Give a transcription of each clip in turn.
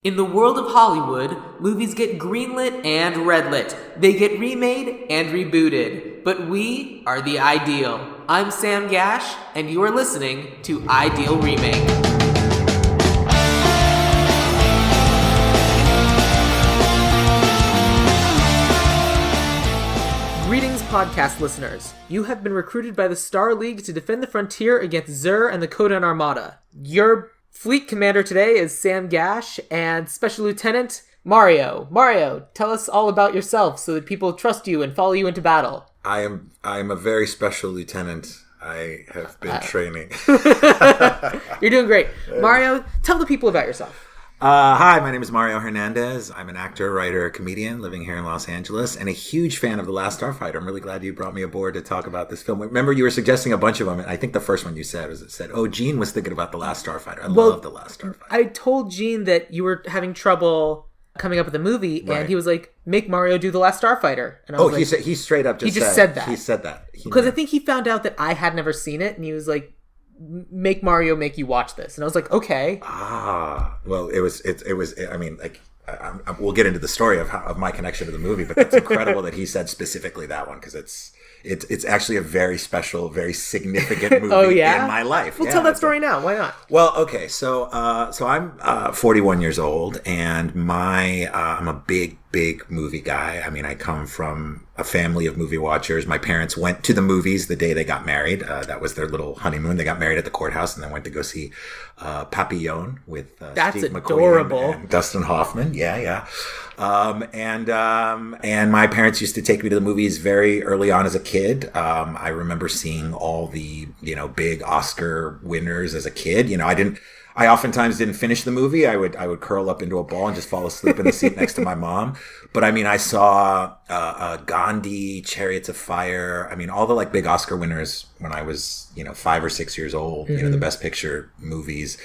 In the world of Hollywood, movies get greenlit and redlit. They get remade and rebooted. But we are the ideal. I'm Sam Gasch, and you are listening to Ideal Remake. Greetings, podcast listeners. You have been recruited by the Star League to defend the frontier against Xur and the Kodan armada. Your fleet commander today is Sam Gasch and Special Lieutenant Mario. Mario, tell us all about yourself so that people trust you and follow you into battle. I am a very special lieutenant. I have been training. You're doing great. Mario, tell the people about yourself. Hi, my name is Mario Hernandez. I'm an actor, writer, comedian living here in Los Angeles and a huge fan of The Last Starfighter. I'm really glad you brought me aboard to talk about this film. Remember, you were suggesting a bunch of them. And I think the first one you said was oh, Gene was thinking about The Last Starfighter. I love The Last Starfighter. I told Gene that you were having trouble coming up with a movie, and Right. He was like, make Mario do The Last Starfighter. And I was he straight up just said that. He said that. Because I think he found out that I had never seen it, and he was like, make Mario make you watch this. And I was like, okay. Well, it was. I mean, like, we'll get into the story of my connection to the movie, but it's incredible that he said specifically that one because it's actually a very special, very significant movie in my life. Well, tell that story now. Why not? Well, okay, so I'm 41 years old, and I'm a big movie guy. I mean, I come from a family of movie watchers. My parents went to the movies the day they got married. That was their little honeymoon. They got married at the courthouse and then went to go see Papillon with Steve McQueen and Dustin Hoffman. Yeah. And my parents used to take me to the movies very early on as a kid. I remember seeing all the, big Oscar winners as a kid. I oftentimes didn't finish the movie. I would curl up into a ball and just fall asleep in the seat next to my mom. But I mean, I saw Gandhi, Chariots of Fire. I mean, all the big Oscar winners when I was 5 or 6 years old. Mm-hmm. The Best Picture movies,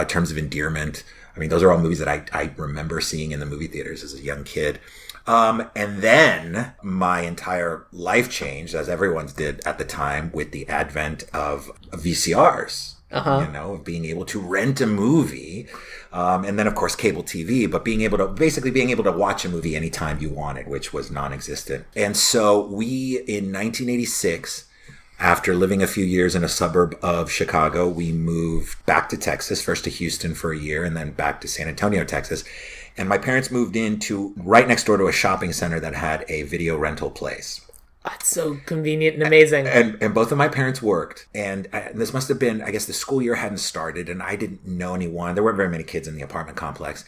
Terms of Endearment. I mean, those are all movies that I remember seeing in the movie theaters as a young kid. And then my entire life changed, as everyone's did at the time, with the advent of VCRs. Of being able to rent a movie, and then of course cable TV, but being able to watch a movie anytime you wanted, which was non-existent. And so we, in 1986, after living a few years in a suburb of Chicago, we moved back to Texas, first to Houston for a year and then back to San Antonio, Texas. And my parents moved into right next door to a shopping center that had a video rental place. That's so convenient and amazing. And both of my parents worked. And this must have been, I guess the school year hadn't started and I didn't know anyone. There weren't very many kids in the apartment complex.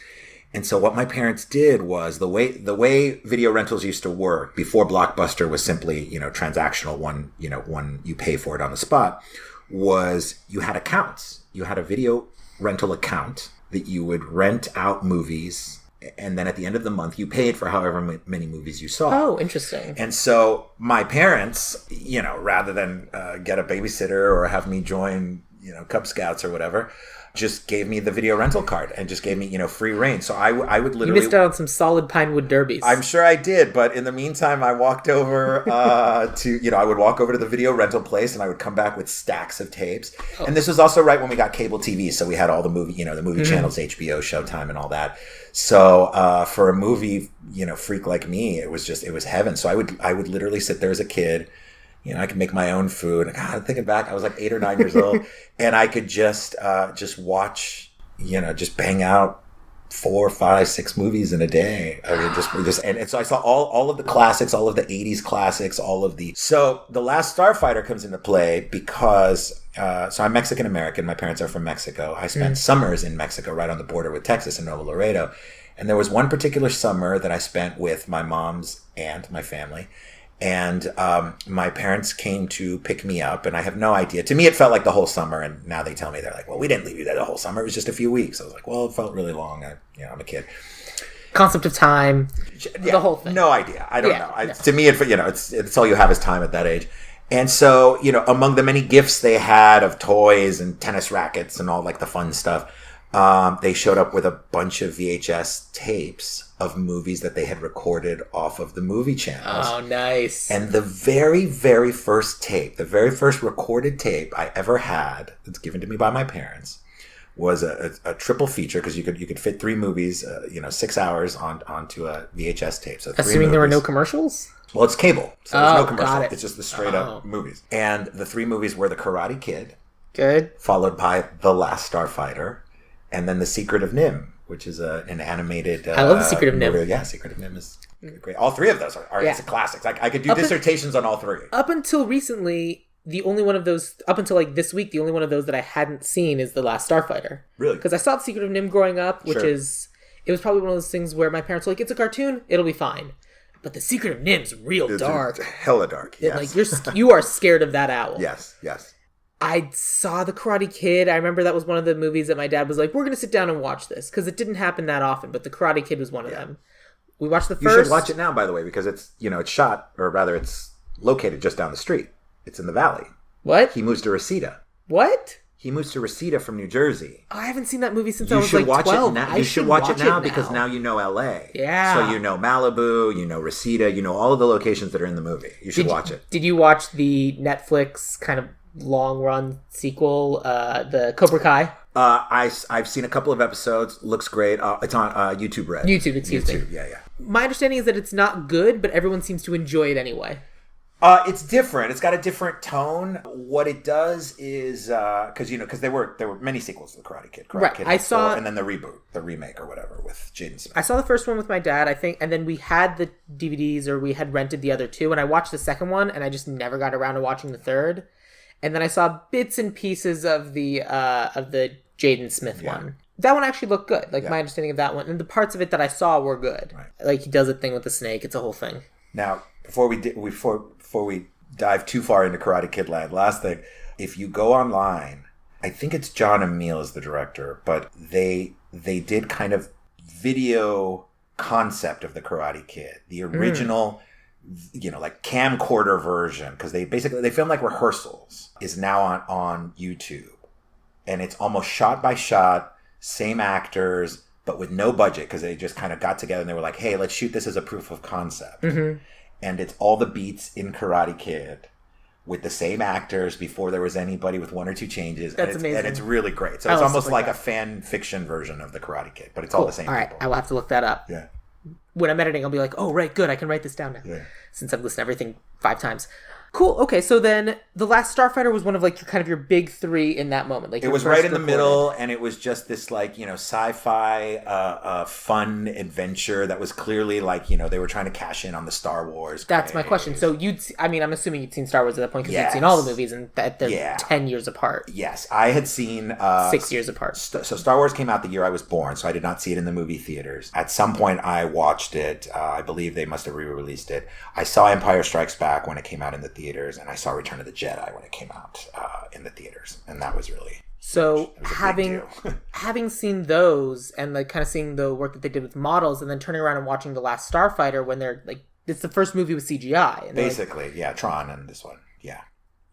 And so what my parents did was the way video rentals used to work before Blockbuster was simply, transactional, one you pay for it on the spot, was you had accounts. You had a video rental account that you would rent out movies. And then at the end of the month, you paid for however many movies you saw. Oh, interesting. And so my parents, rather than get a babysitter or have me join, Cub Scouts or whatever, just gave me the video rental card and just gave me, free reign. So I would literally... You missed out on some solid Pinewood derbies. I'm sure I did. But in the meantime, I walked over I would walk over to the video rental place and I would come back with stacks of tapes. Oh. And this was also right when we got cable TV. So we had all the movie, the movie channels, HBO, Showtime and all that. So for a movie, freak like me, it was heaven. So I would literally sit there as a kid. I could make my own food. God, thinking back, I was like 8 or 9 years old, and I could just watch, just bang out 4, 5, 6 movies in a day. I mean, and so I saw all of the classics, all of the 80s classics, So The Last Starfighter comes into play because, so I'm Mexican American. My parents are from Mexico. I spent summers in Mexico, right on the border with Texas in Nuevo Laredo. And there was one particular summer that I spent with my mom's aunt, my family. And my parents came to pick me up, and I have no idea. To me, it felt like the whole summer, and now they tell me, they're like, well, we didn't leave you there the whole summer. It was just a few weeks. I was like, well, it felt really long. I'm a kid. Concept of time, the whole thing. No idea. I don't know. To me, it's all you have is time at that age. And so, among the many gifts they had of toys and tennis rackets and all the fun stuff, they showed up with a bunch of VHS tapes of movies that they had recorded off of the movie channels. Oh, nice. And the very, very first tape, the very first recorded tape I ever had, that's given to me by my parents, was a triple feature because you could fit 3 movies, 6 hours onto a VHS tape. So 3 Assuming movies. there were no commercials? Well, it's cable, so there's no commercial. Got it. It's just the straight up movies. And the 3 movies were The Karate Kid. Good. Followed by The Last Starfighter. And then The Secret of Nim, which is an animated... I love The Secret of Nim. Yeah, Secret of Nim is great. All 3 of those are it's classics. I could do dissertations on all 3. Up until recently, the only one of those... Up until like this week, the only one of those that I hadn't seen is The Last Starfighter. Really? Because I saw The Secret of Nim growing up, which is... It was probably one of those things where my parents were like, it's a cartoon, it'll be fine. But The Secret of Nim's real dark. It's hella dark, yes. Like, you are scared of that owl. Yes. I saw The Karate Kid. I remember that was one of the movies that my dad was like, we're going to sit down and watch this. Because it didn't happen that often, but The Karate Kid was one of them. We watched the first... You should watch it now, by the way, because it's, it's shot, or rather it's located just down the street. It's in the valley. What? He moves to Reseda. What? He moves to Reseda from New Jersey. Oh, I haven't seen that movie since I was like 12. You should watch it now because now you know LA. Yeah. So you know Malibu, you know Reseda, you know all of the locations that are in the movie. You should watch it. Did you watch the Netflix kind of long run sequel, the Cobra Kai? I've seen a couple of episodes. Looks great. It's on YouTube Red. Excuse me. Yeah. My understanding is that it's not good, but everyone seems to enjoy it anyway. It's different. It's got a different tone. What it does is because there were many sequels to the Karate Kid. Kid I saw 4, and then the reboot, the remake or whatever with Jaden Smith. I saw the first one with my dad, I think, and then we had the DVDs or we had rented the other 2, and I watched the second one, and I just never got around to watching the third. And then I saw bits and pieces of the Jaden Smith one. That one actually looked good. Like my understanding of that one, and the parts of it that I saw were good. Right. Like he does a thing with the snake. It's a whole thing. Now, before we dive too far into Karate Kid land, last thing, if you go online, I think it's John Emile is the director, but they did kind of video concept of the Karate Kid, the original, like camcorder version, because they filmed like rehearsals, is now on YouTube, and it's almost shot by shot, same actors, but with no budget, because they just kind of got together and they were like, hey, let's shoot this as a proof of concept. And it's all the beats in Karate Kid with the same actors before there was anybody with 1 or 2 changes. That's amazing. And it's really great. So it's almost like a fan fiction version of the Karate Kid, but it's all the same people. All right, I will have to look that up. Yeah. When I'm editing, I'll be like, oh, right, good, I can write this down now. Yeah. Since I've listened to everything 5 times. Cool. Okay, so then The Last Starfighter was one of like your big 3 in that moment. Like it was right in the middle, and it was just this like sci-fi fun adventure that was clearly like they were trying to cash in on the Star Wars. That's my question. So I'm assuming you'd seen Star Wars at that point because you'd seen all the movies, and that they're 10 years apart. Yes, I had seen 6 years apart. So Star Wars came out the year I was born, so I did not see it in the movie theaters. At some point, I watched it. I believe they must have re-released it. I saw Empire Strikes Back when it came out in the theaters, and I saw Return of the Jedi when it came out in the theaters, and that was really having seen those and like kind of seeing the work that they did with models, and then turning around and watching The Last Starfighter when they're like it's the first movie with CGI, and basically Tron and this one,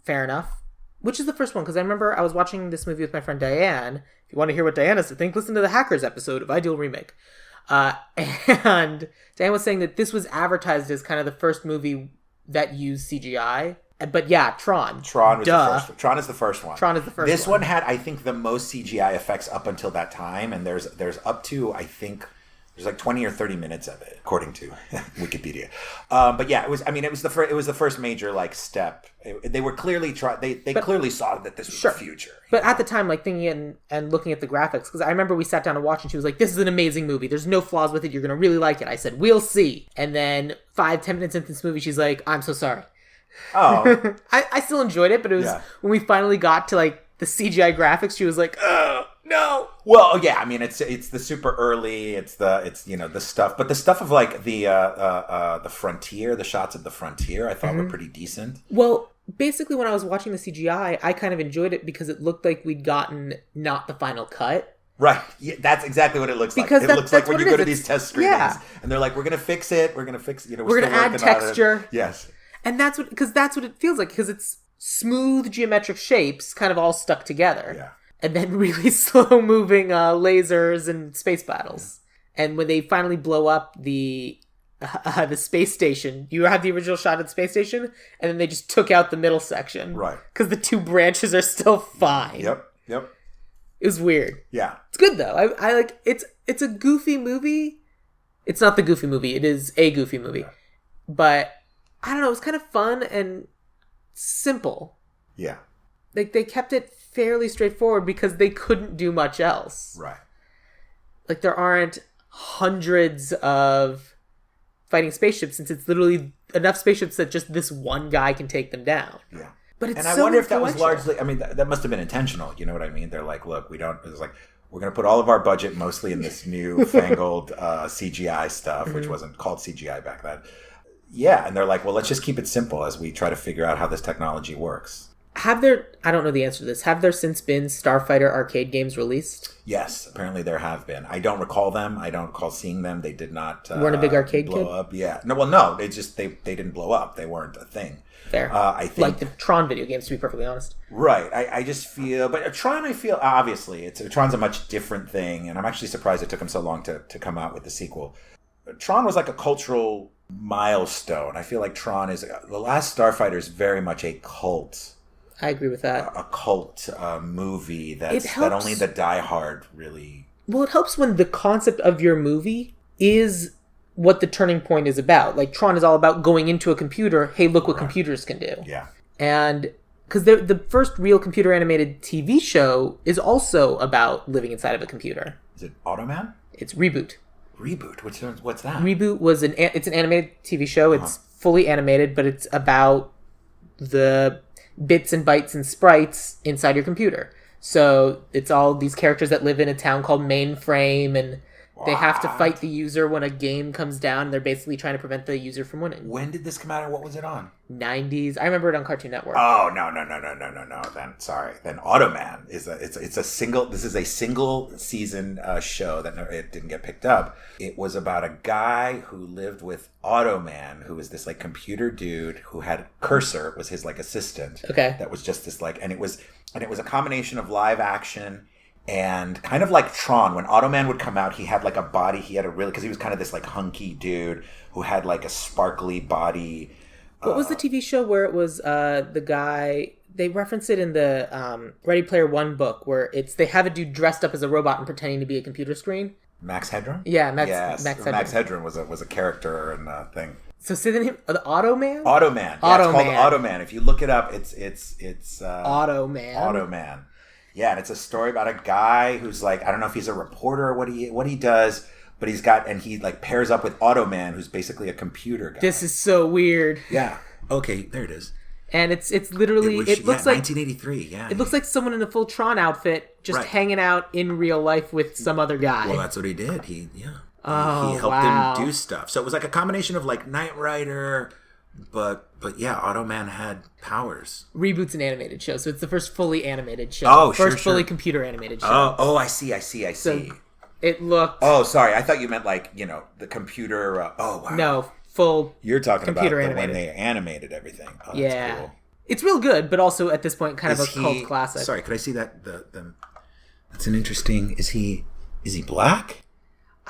fair enough. Which is the first one? Because I remember I was watching this movie with my friend Diane. If you want to hear what Diane has to think, listen to the Hackers episode of Ideal Remake. And Diane was saying that this was advertised as kind of the first movie that used CGI. But Tron. Tron was the first one. Tron is the first one. This one had, I think, the most CGI effects up until that time, and there's up to, I think, there's like 20 or 30 minutes of it, according to Wikipedia. But it was the first major like step. They were clearly clearly saw that this was the future. But at the time, like thinking and looking at the graphics, because I remember we sat down to watch, and she was like, "This is an amazing movie. There's no flaws with it. You're gonna really like it." I said, "We'll see." And then 5-10 minutes into this movie, she's like, "I'm so sorry." Oh, I still enjoyed it, but it was when we finally got to like the CGI graphics, she was like, "Oh no." Well, yeah, I mean it's the super early, it's the stuff, but the stuff of like the frontier, the shots of the frontier, I thought were pretty decent. Well, basically, when I was watching the CGI, I kind of enjoyed it because it looked like we'd gotten not the final cut. Right. Yeah, that's exactly what it looks like. It looks like when you go to these test screenings and they're like, "We're gonna fix it. We're gonna fix it. We're gonna add texture." Yes. And that's what it feels like, because it's smooth geometric shapes kind of all stuck together. Yeah. And then really slow moving lasers and space battles. And when they finally blow up the space station, you have the original shot of the space station, and then they just took out the middle section. Right. Because the 2 branches are still fine. Yep. It was weird. Yeah. It's good though. I like it's a goofy movie. It's not the Goofy movie. It is a Goofy movie. Yeah. But I don't know, it was kind of fun and simple. Yeah. Like they kept it fairly straightforward because they couldn't do much else. Right. Like there aren't hundreds of fighting spaceships since it's literally enough spaceships that just this one guy can take them down. Yeah. But it's and I so wonder if that was influential. largely, I mean, that must have been intentional. You know what I mean? They're like, look, we're going to put all of our budget mostly in this new fangled CGI stuff, which wasn't called CGI back then. Yeah. And they're like, well, let's just keep it simple as we try to figure out how this technology works. I don't know the answer to this. Have there since been Starfighter arcade games released? Yes, apparently there have been. I don't recall them. I don't recall seeing them. They did not You weren't a big arcade blow kid? up. Yeah. No, well, no. They didn't blow up. They weren't a thing. Fair. I think Like the Tron video games, to be perfectly honest. right. I just feel, but Tron, I feel obviously Tron's a much different thing, and I'm actually surprised it took him so long to come out with the sequel. Tron was like a cultural milestone. I feel like Tron is the Last Starfighter is very much a cult. I agree with that. A cult movie that helps. only the diehard really. Well, it helps when the concept of your movie is what the turning point is about. Like Tron is all about going into a computer. Hey, look what computers can do. Yeah. And because the first real computer animated TV show is also about living inside of a computer. Is it Automan? It's Reboot. Reboot. What's that? Reboot was it's an animated TV show. It's fully animated, but it's about the bits and bytes and sprites inside your computer. So it's all these characters that live in a town called Mainframe, and they have to fight the user when a game comes down. And they're basically trying to prevent the user from winning. When did this come out and what was it on? 90s. I remember it on Cartoon Network. Oh, no. Then Automan is a single season show that it didn't get picked up. It was about a guy who lived with Automan, who was this like computer dude who had Cursor was his like assistant. Okay. That was just this like, and it was a combination of live action and kind of like Tron. When Automan would come out, he had like a body. He had a really, because he was kind of this like hunky dude who had like a sparkly body. What was the TV show where it was the guy? They reference it in the Ready Player One book where they have a dude dressed up as a robot and pretending to be a computer screen. Max Headroom? Yeah, Max Headroom. Max Headroom was a character and a thing. So say the name, the Automan? Automan. Yeah, it's called Automan. If you look it up, it's Automan. Automan. Yeah, and it's a story about a guy who's like, I don't know if he's a reporter or what he does, but he like pairs up with Automan, who's basically a computer guy. This is so weird. Yeah. Okay, there it is. And it's literally it looks like 1983. Yeah. it looks like someone in a full Tron outfit just hanging out in real life with some other guy. Well, that's what he did. He helped him do stuff. So it was like a combination of like Knight Rider, but yeah, Automan had powers. Reboot's an animated show, so it's the first fully animated show. Oh, first fully computer animated show. I see. So it looked. Oh, sorry. I thought you meant like the computer. Oh, wow. No, full. You're talking computer about animated. When they animated everything. Oh, that's yeah, cool. It's real good, but also at this point kind of a cult classic. Sorry, could I see that? That's an interesting. Is he black?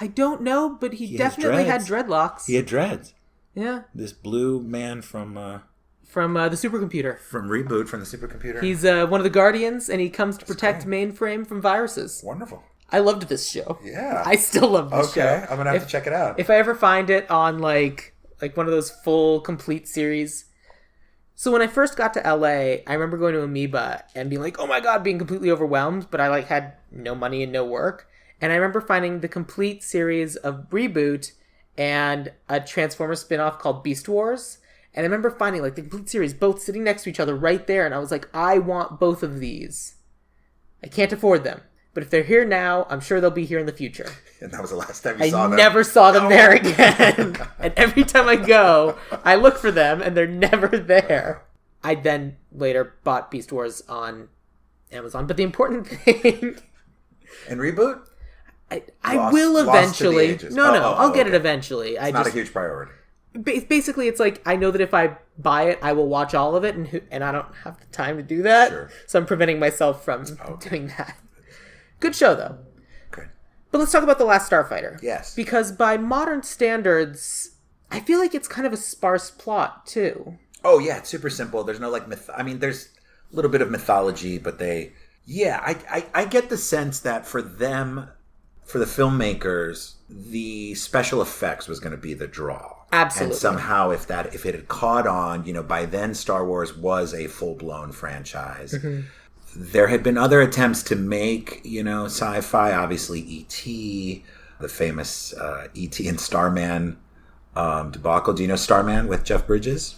I don't know, but he definitely had dreadlocks. He had dreads. Yeah. This blue man from the supercomputer. From Reboot, from the supercomputer. He's one of the Guardians, and he comes to protect Mainframe from viruses. Wonderful. I loved this show. Yeah. I still love this show. Okay, I'm gonna have to check it out. If I ever find it on like one of those full complete series. So when I first got to LA, I remember going to Amoeba and being like, "Oh my god," being completely overwhelmed, but I like had no money and no work. And I remember finding the complete series of Reboot and a Transformers spin-off called Beast Wars. And I remember finding like the complete series both sitting next to each other right there, and I was like, I want both of these. I can't afford them. But if they're here now, I'm sure they'll be here in the future. And that was the last time you saw them. I never saw them there again. And every time I go, I look for them, and they're never there. I then later bought Beast Wars on Amazon. But the important thing... And Reboot? I will eventually. No, I'll get it okay. eventually. It's not a huge priority. Basically, it's like, I know that if I buy it, I will watch all of it, and I don't have the time to do that. Sure. So I'm preventing myself from doing that. Good show, though. Good. But let's talk about The Last Starfighter. Yes. Because by modern standards, I feel like it's kind of a sparse plot, too. Oh, yeah, it's super simple. There's no, like, there's a little bit of mythology, but they Yeah, I get the sense that for them, for the filmmakers, the special effects was going to be the draw. Absolutely. And somehow if it had caught on, by then Star Wars was a full-blown franchise. Mm-hmm. There had been other attempts to make, sci-fi, obviously E.T., the famous E.T. and Starman debacle. Do you know Starman with Jeff Bridges?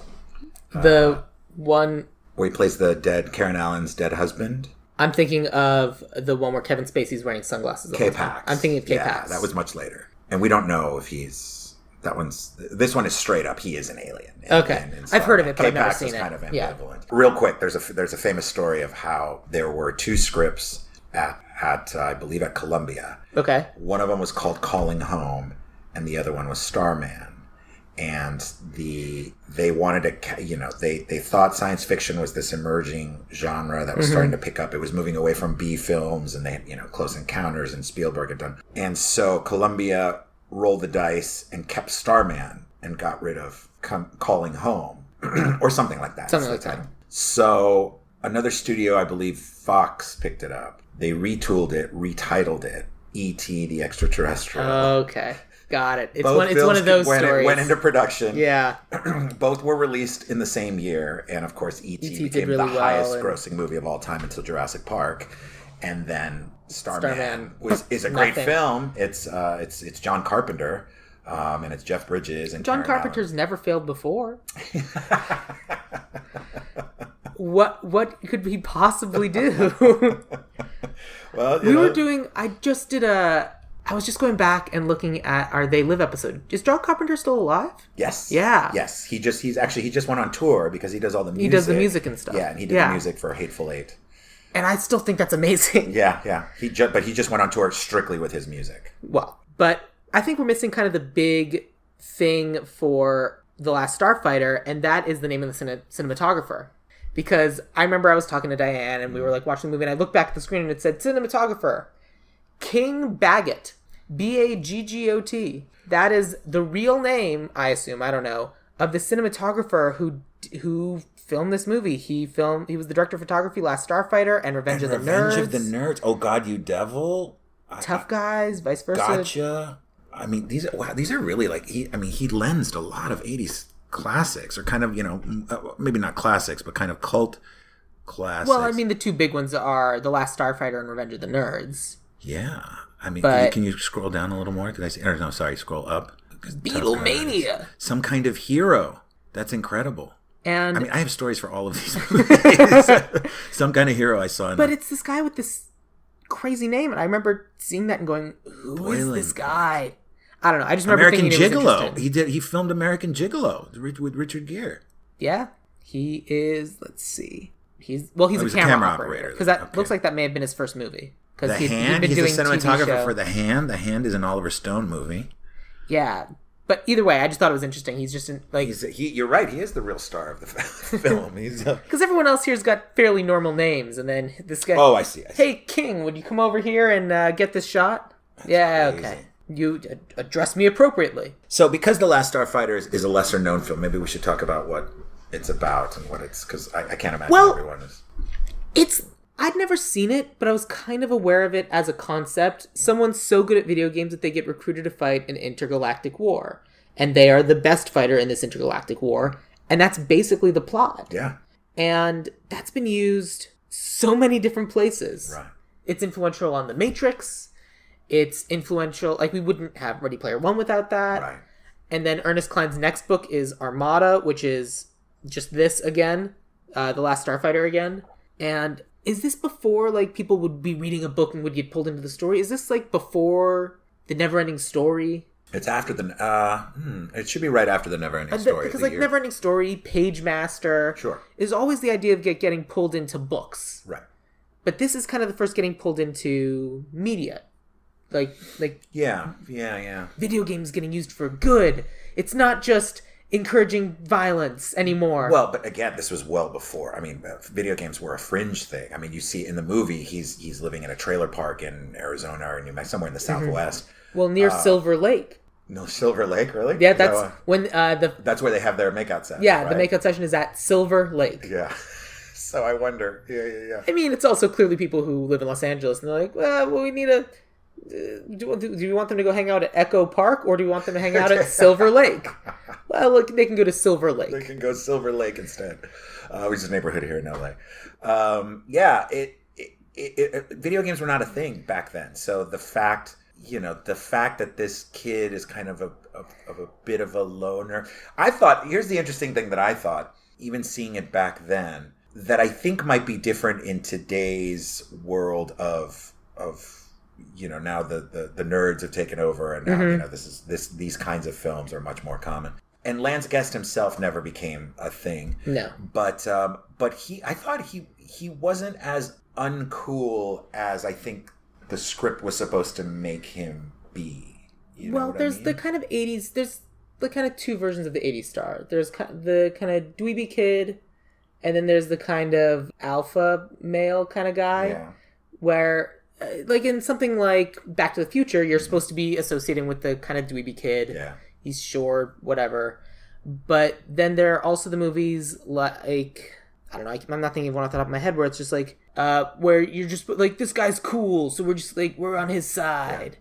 The one where he plays Karen Allen's dead husband. I'm thinking of the one where Kevin Spacey's wearing sunglasses. K-Pax. I'm thinking of K-Pax. Yeah, that was much later. And we don't know if this one is straight up, he is an alien. Okay. I've heard of it, but I've never seen it. K-Pax is kind of ambivalent. Yeah. Real quick, there's a famous story of how there were two scripts at I believe at Columbia. Okay. One of them was called Calling Home, and the other one was Starman. And they wanted to, they thought science fiction was this emerging genre that was starting to pick up. It was moving away from B films, and they had, Close Encounters and Spielberg had done. And so Columbia rolled the dice and kept Starman and got rid of Calling Home or something like that. Something like that. So another studio, I believe Fox, picked it up. They retooled it, retitled it E.T. the Extraterrestrial. Okay. Got it. It's one of those stories. Went into production. Yeah. Both were released in the same year. And of course, E.T. became really the highest grossing movie of all time until Jurassic Park. And then Starman is a great film. It's John Carpenter. And it's Jeff Bridges. And John Carpenter's never failed before. What could he possibly do? Well, I was just going back and looking at our They Live episode. Is John Carpenter still alive? Yes. Yeah. Yes. He just went on tour because he does all the music. He does the music and stuff. Yeah, and he did the music for Hateful Eight. And I still think that's amazing. Yeah. But he just went on tour strictly with his music. Well, but I think we're missing kind of the big thing for The Last Starfighter, and that is the name of the cinematographer. Because I remember I was talking to Diane, and we were watching the movie, and I looked back at the screen and it said cinematographer King Baggot, Baggot. That is the real name, I assume, I don't know, of the cinematographer who filmed this movie. He was the director of photography, Last Starfighter, and Revenge of the Nerds. Revenge of the Nerds. Oh God, You Devil. Tough Guys, vice versa. Gotcha. I mean, these are really he lensed a lot of 80s classics, or kind of, maybe not classics, but kind of cult classics. Well, I mean, the two big ones are The Last Starfighter and Revenge of the Nerds. Yeah. I mean, can you scroll down a little more? Scroll up. Beatlemania. Some Kind of Hero. That's incredible. And I mean, I have stories for all of these movies. Some Kind of Hero I saw. But it's this guy with this crazy name, and I remember seeing that and going, "Who is this guy?" I don't know. I just remember American thinking Gigolo. He filmed American Gigolo with Richard Gere. Yeah, he is. Let's see. He's a camera operator, because that looks like that may have been his first movie. The Hand. He's the cinematographer for The Hand. The Hand is an Oliver Stone movie. Yeah, but either way, I just thought it was interesting. He's just you're right. He is the real star of the film. Because everyone else here's got fairly normal names, and then this guy. Oh, I see. Hey, King, would you come over here and get this shot? That's crazy. Okay. You address me appropriately. So, because The Last Starfighter is a lesser known film, maybe we should talk about what it's about and what it's, because I can't imagine everyone is. I'd never seen it, but I was kind of aware of it as a concept. Someone's so good at video games that they get recruited to fight an intergalactic war. And they are the best fighter in this intergalactic war. And that's basically the plot. Yeah. And that's been used so many different places. Right. It's influential on The Matrix. It's influential, we wouldn't have Ready Player One without that. Right. And then Ernest Cline's next book is Armada, which is just this again, The Last Starfighter again. And is this before, people would be reading a book and would get pulled into the story? Is this, before The Neverending Story? It's after it should be right after The Neverending Story. Because, Neverending Story, Page Master... Sure. ...is always the idea of getting pulled into books. Right. But this is kind of the first getting pulled into media. Yeah. Video games getting used for good. It's not just encouraging violence anymore. Well, but again, this was well before. I mean, video games were a fringe thing. I mean, you see in the movie, he's living in a trailer park in Arizona or New Mexico, somewhere in the Southwest. Well, near Silver Lake. No, Silver Lake, really? Yeah, that's when that's where they have their makeout session. Yeah, right? The makeout session is at Silver Lake. Yeah. So I wonder. Yeah. I mean, it's also clearly people who live in Los Angeles, and they're like, well, we need a... Do you want them to go hang out at Echo Park, or do you want them to hang out at Silver Lake? Well, look, they can go to Silver Lake. They can go Silver Lake instead, which is a neighborhood here in LA. Video games were not a thing back then. So the fact that this kid is kind of a bit of a loner. I thought, here's the interesting thing that I thought, even seeing it back then, that I think might be different in today's world of now the nerds have taken over, and now these kinds of films are much more common. And Lance Guest himself never became a thing. No, but I thought he wasn't as uncool as I think the script was supposed to make him be. There's the kind of 80s. There's the kind of two versions of the 80s star. There's the kind of dweeby kid, and then there's the kind of alpha male kind of guy, where. Like in something like Back to the Future, you're supposed to be associating with the kind of dweeby kid. Yeah. He's short, whatever. But then there are also the movies like, I don't know, I'm not thinking of one off the top of my head, where it's just like, where you're just like, this guy's cool, so we're just like, we're on his side.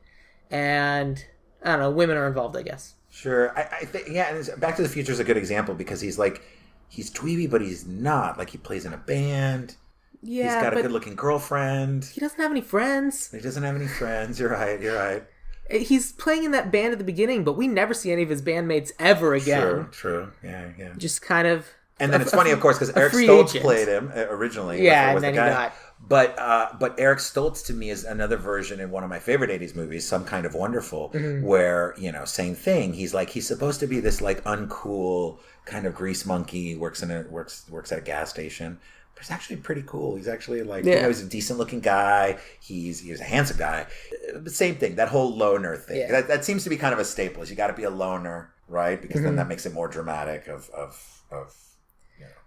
Yeah. And, I don't know, women are involved, I guess. Sure. I think, and Back to the Future is a good example because he's dweeby, but he's not. Like, he plays in a band. Yeah, he's got a good-looking girlfriend. He doesn't have any friends. You're right. He's playing in that band at the beginning, but we never see any of his bandmates ever again. True. Yeah. Just kind of... And then it's funny, of course, because Eric Stoltz played him originally. Yeah, and then he got... But Eric Stoltz, to me, is another version in one of my favorite 80s movies, Some Kind of Wonderful, where, same thing. He's supposed to be this, uncool kind of grease monkey, works at a gas station. He's actually pretty cool. He's actually he's a decent looking guy. He's a handsome guy. But same thing, that whole loner thing. Yeah. That seems to be kind of a staple. Is you got to be a loner, right? Because then that makes it more dramatic.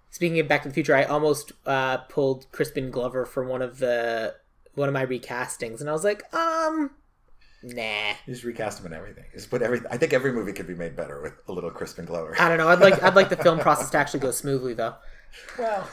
Speaking of Back to the Future, I almost pulled Crispin Glover for one of my recastings, and I was like, nah. You just recast him in everything. Just put everything. I think every movie could be made better with a little Crispin Glover. I don't know. I'd like the film process to actually go smoothly, though. Well,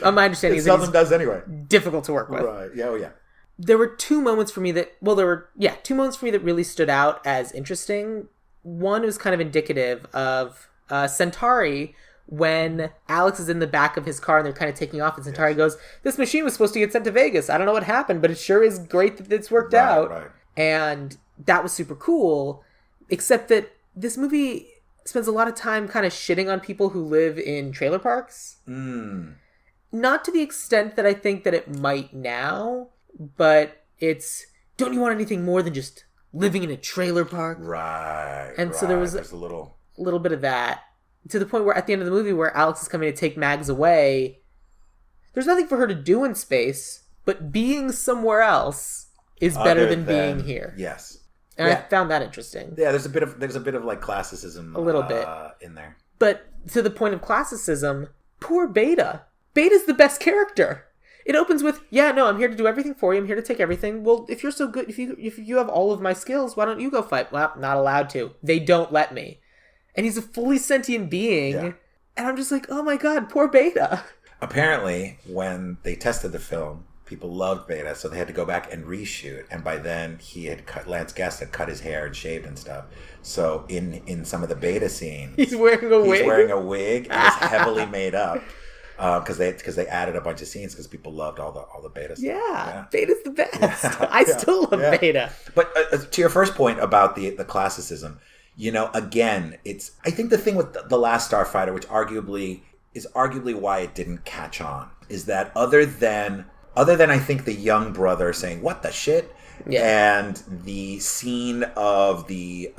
my understanding is seldom does anyway. Difficult to work with. Right? Yeah. There were two moments for me that really stood out as interesting. One was kind of indicative of Centauri when Alex is in the back of his car and they're kind of taking off, and Centauri goes, "This machine was supposed to get sent to Vegas. I don't know what happened, but it sure is great that it's worked out." Right. And that was super cool. Except that this movie spends a lot of time kind of shitting on people who live in trailer parks. Not to the extent that I think that it might now, but it's, don't you want anything more than just living in a trailer park? Right. And so there's a little bit of that, to the point where at the end of the movie where Alex is coming to take Mags away, there's nothing for her to do in space, but being somewhere else is better than being here. Yes. And I found that interesting. Yeah, there's a bit of classicism, a little bit in there. But to the point of classicism, poor Beta. Beta's the best character. It opens with, I'm here to do everything for you. I'm here to take everything. Well, if you're so good, if you have all of my skills, why don't you go fight? Well, not allowed to. They don't let me. And he's a fully sentient being. Yeah. And I'm just like, oh my god, poor Beta. Apparently, when they tested the film, people loved Beta, so they had to go back and reshoot. And by then, Lance Guest had cut his hair and shaved and stuff. So in some of the Beta scenes, he's wearing a wig and it's heavily made up. Because they added a bunch of scenes because people loved all the Beta stuff. Yeah, Beta's the best. I still love Beta. But to your first point about the classicism, again, I think the thing with the Last Starfighter, which is arguably why it didn't catch on, is that other than I think the young brother saying "what the shit," and the scene of the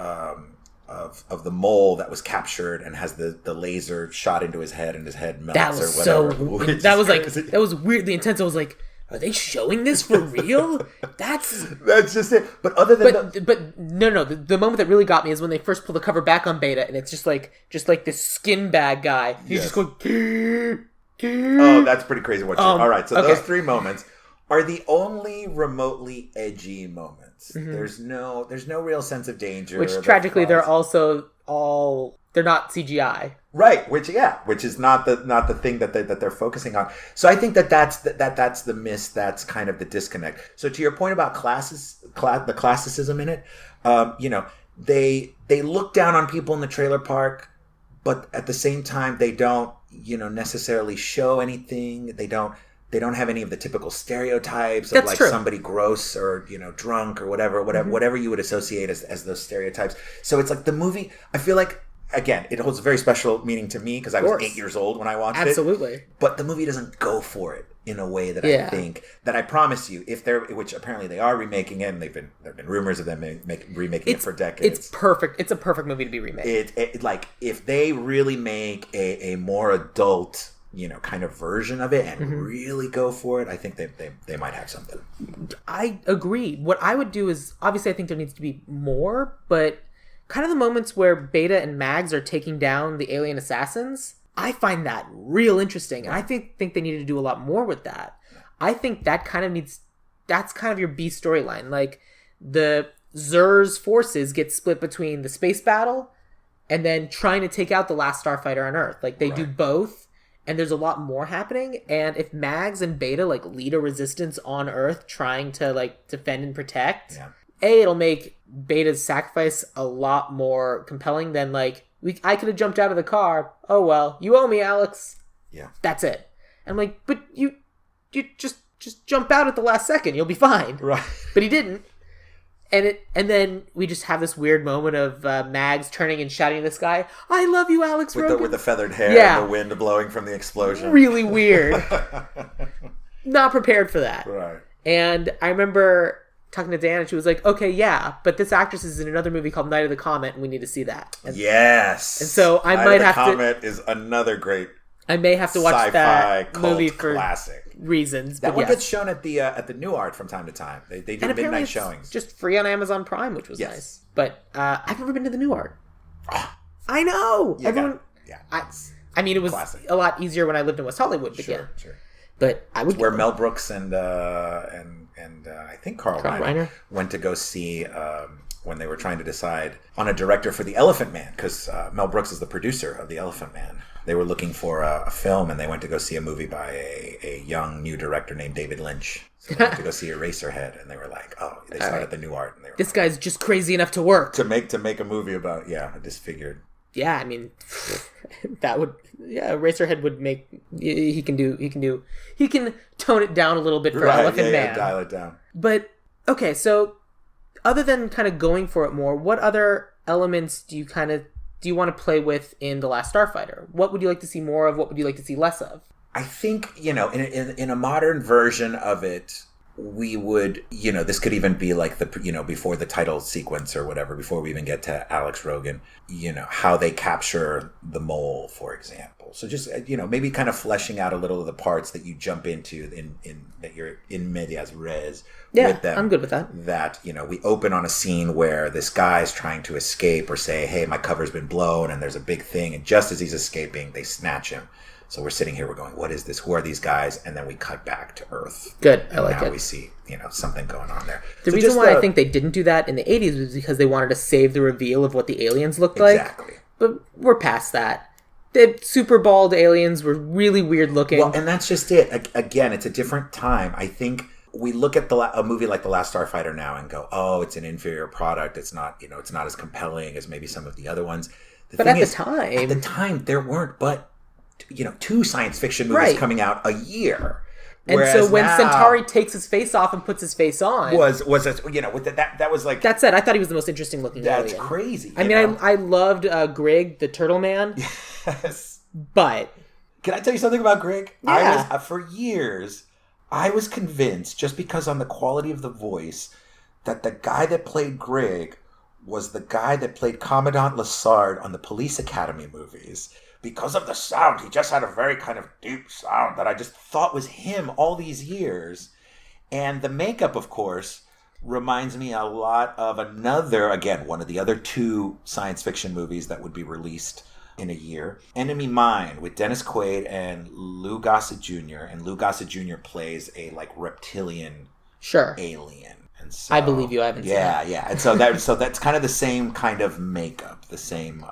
of the mole that was captured and has the laser shot into his head and his head melts or whatever. That was weirdly intense. I was like, are they showing this for real? That's just it. But other than the moment that really got me is when they first pull the cover back on Beta, and it's just like this skin bag guy. He's just going. Oh, that's pretty crazy. All right, so those three moments are the only remotely edgy moments. Mm-hmm. There's no real sense of danger. Which tragically they're also all they're not CGI. Right, which is not the thing that they're focusing on. So I think that's the miss. That's kind of the disconnect. So to your point about the classicism in it, they look down on people in the trailer park, but at the same time they don't necessarily show anything. They don't have any of the typical stereotypes of like somebody gross or drunk or whatever you would associate as those stereotypes. So it's like the movie. I feel like. Again, it holds a very special meaning to me because I was 8 years old when I watched it. Absolutely. But the movie doesn't go for it in a way that I think, that I promise you, which apparently they are remaking it, and there have been rumors of them remaking it for decades. It's perfect. It's a perfect movie to be remade. Like, if they really make a more adult, kind of version of it and really go for it, I think they might have something. I agree. What I would do is, obviously I think there needs to be more, but... kind of the moments where Beta and Mags are taking down the alien assassins, I find that real interesting. And I think they need to do a lot more with that. I think that's kind of your B storyline. Like, the Zer's forces get split between the space battle and then trying to take out the last Starfighter on Earth. Like, they do both, and there's a lot more happening. And if Mags and Beta, like, lead a resistance on Earth trying to, like, defend and protect... yeah. It'll make Beta's sacrifice a lot more compelling than, like, I could have jumped out of the car. Oh, well, you owe me, Alex. Yeah. That's it. And I'm like, but you just jump out at the last second. You'll be fine. Right. But he didn't. And then we just have this weird moment of Mags turning and shouting at this guy, I love you, Alex Rogan. With the feathered hair and the wind blowing from the explosion. Really weird. Not prepared for that. Right. And I remember... talking to Dan, and she was like, okay, yeah, but this actress is in another movie called Night of the Comet, and we need to see that. And, yes! And so I might have to... Night of the Comet is another great I may have to watch that movie for classic reasons. That one gets shown at the New Art from time to time. They do midnight showings. Just free on Amazon Prime, which was nice. But I've never been to the New Art. I know! Everyone... I mean, it was classic. A lot easier when I lived in West Hollywood. But sure. But I would... where Mel Brooks and I think Carl Reiner went to go see when they were trying to decide on a director for The Elephant Man, because Mel Brooks is the producer of The Elephant Man. They were looking for a film, and they went to go see a movie by a young new director named David Lynch. So they went to go see Eraserhead, and they were like, "Oh, they saw it at the New Art." And they were this guy's just crazy enough to work to make a movie about disfigured. Yeah, I mean, that would Eraserhead would make he can tone it down a little bit for Elephant Man. Dial it down. But okay, so other than kind of going for it more, what other elements do you want to play with in The Last Starfighter? What would you like to see more of? What would you like to see less of? I think, in a modern version of it, we would, this could even be like before the title sequence or whatever, before we even get to Alex Rogan, how they capture the mole, for example. So just, maybe kind of fleshing out a little of the parts that you jump into that you're in medias res with them. I'm good with that. That, we open on a scene where this guy's trying to escape or say, hey, my cover's been blown and there's a big thing. And just as he's escaping, they snatch him. So we're sitting here, we're going, what is this? Who are these guys? And then we cut back to Earth. Good, I like it. Now we see, something going on there. The reason why I think they didn't do that in the 80s was because they wanted to save the reveal of what the aliens looked like. Exactly. But we're past that. The super bald aliens were really weird looking. Well, and that's just it. Again, it's a different time. I think we look at a movie like The Last Starfighter now and go, oh, it's an inferior product. It's not, it's not as compelling as maybe some of the other ones. But at the time, there weren't but... 2 science fiction movies coming out a year. And so when Centauri takes his face off and puts his face on, was that was like that said, I thought he was the most interesting looking alien. That's crazy. I mean, I loved Grig, the Turtle Man. Yes, but can I tell you something about Grig? Yeah. I was for years I was convinced, just because on the quality of the voice, that the guy that played Grig was the guy that played Commandant Lassard on the Police Academy movies. Because of the sound, he just had a very kind of deep sound that I just thought was him all these years. And the makeup, of course, reminds me a lot of one of the other 2 science fiction movies that would be released in a year. Enemy Mine with Dennis Quaid and Lou Gossett Jr. And Lou Gossett Jr. plays a reptilian alien. And so, I believe you. I haven't seen it. Yeah. And so that's kind of the same kind of makeup, the same...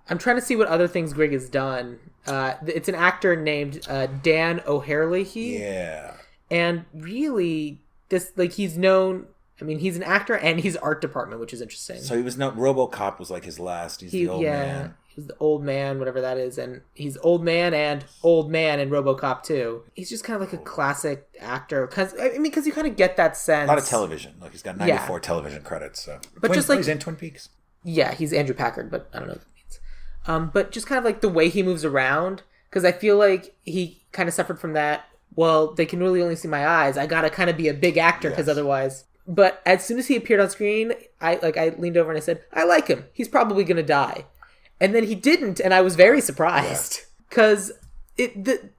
I'm trying to see what other things Greg has done. It's an actor named Dan O'Herlihy. Yeah. And really, he's known... I mean, he's an actor and he's art department, which is interesting. So he was RoboCop was like his last. He's the old man. He's the old man, whatever that is, and he's old man in RoboCop too. He's just kind of like a classic actor because you kind of get that sense. A lot of television. Like he's got 94 television credits. So, but he's in Twin Peaks. Yeah, he's Andrew Packard, but I don't know what that means. But just kind of like the way he moves around, because I feel like he kind of suffered from that. Well, they can really only see my eyes. I gotta kind of be a big actor because otherwise. But as soon as he appeared on screen, I leaned over and I said, I like him. He's probably going to die. And then he didn't, and I was very surprised. Because the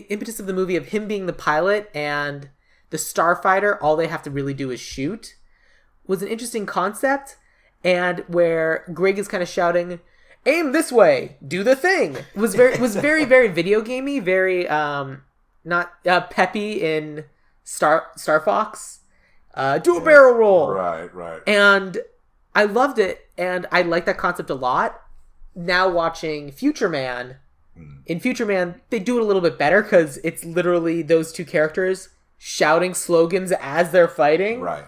impetus of the movie of him being the pilot and the Starfighter, all they have to really do is shoot, was an interesting concept. And where Greg is kind of shouting, aim this way, do the thing. It was very, very video gamey, very not peppy in Star Fox. Do a barrel roll. Right. And I loved it, and I like that concept a lot. Now watching Future Man, in Future Man, they do it a little bit better because it's literally those two characters shouting slogans as they're fighting. Right.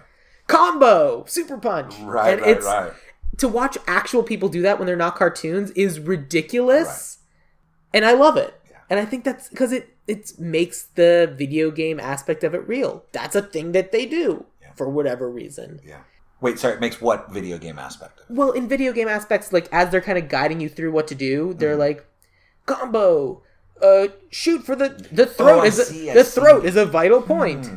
Combo! Super punch! Right. To watch actual people do that when they're not cartoons is ridiculous, and I love it. Yeah. And I think that's because it makes the video game aspect of it real. That's a thing that they do. For whatever reason. Yeah. Wait, sorry, it makes what video game aspect? Well, in video game aspects, like, as they're kind of guiding you through what to do, they're like, combo, shoot for the throat. Throat is a vital point.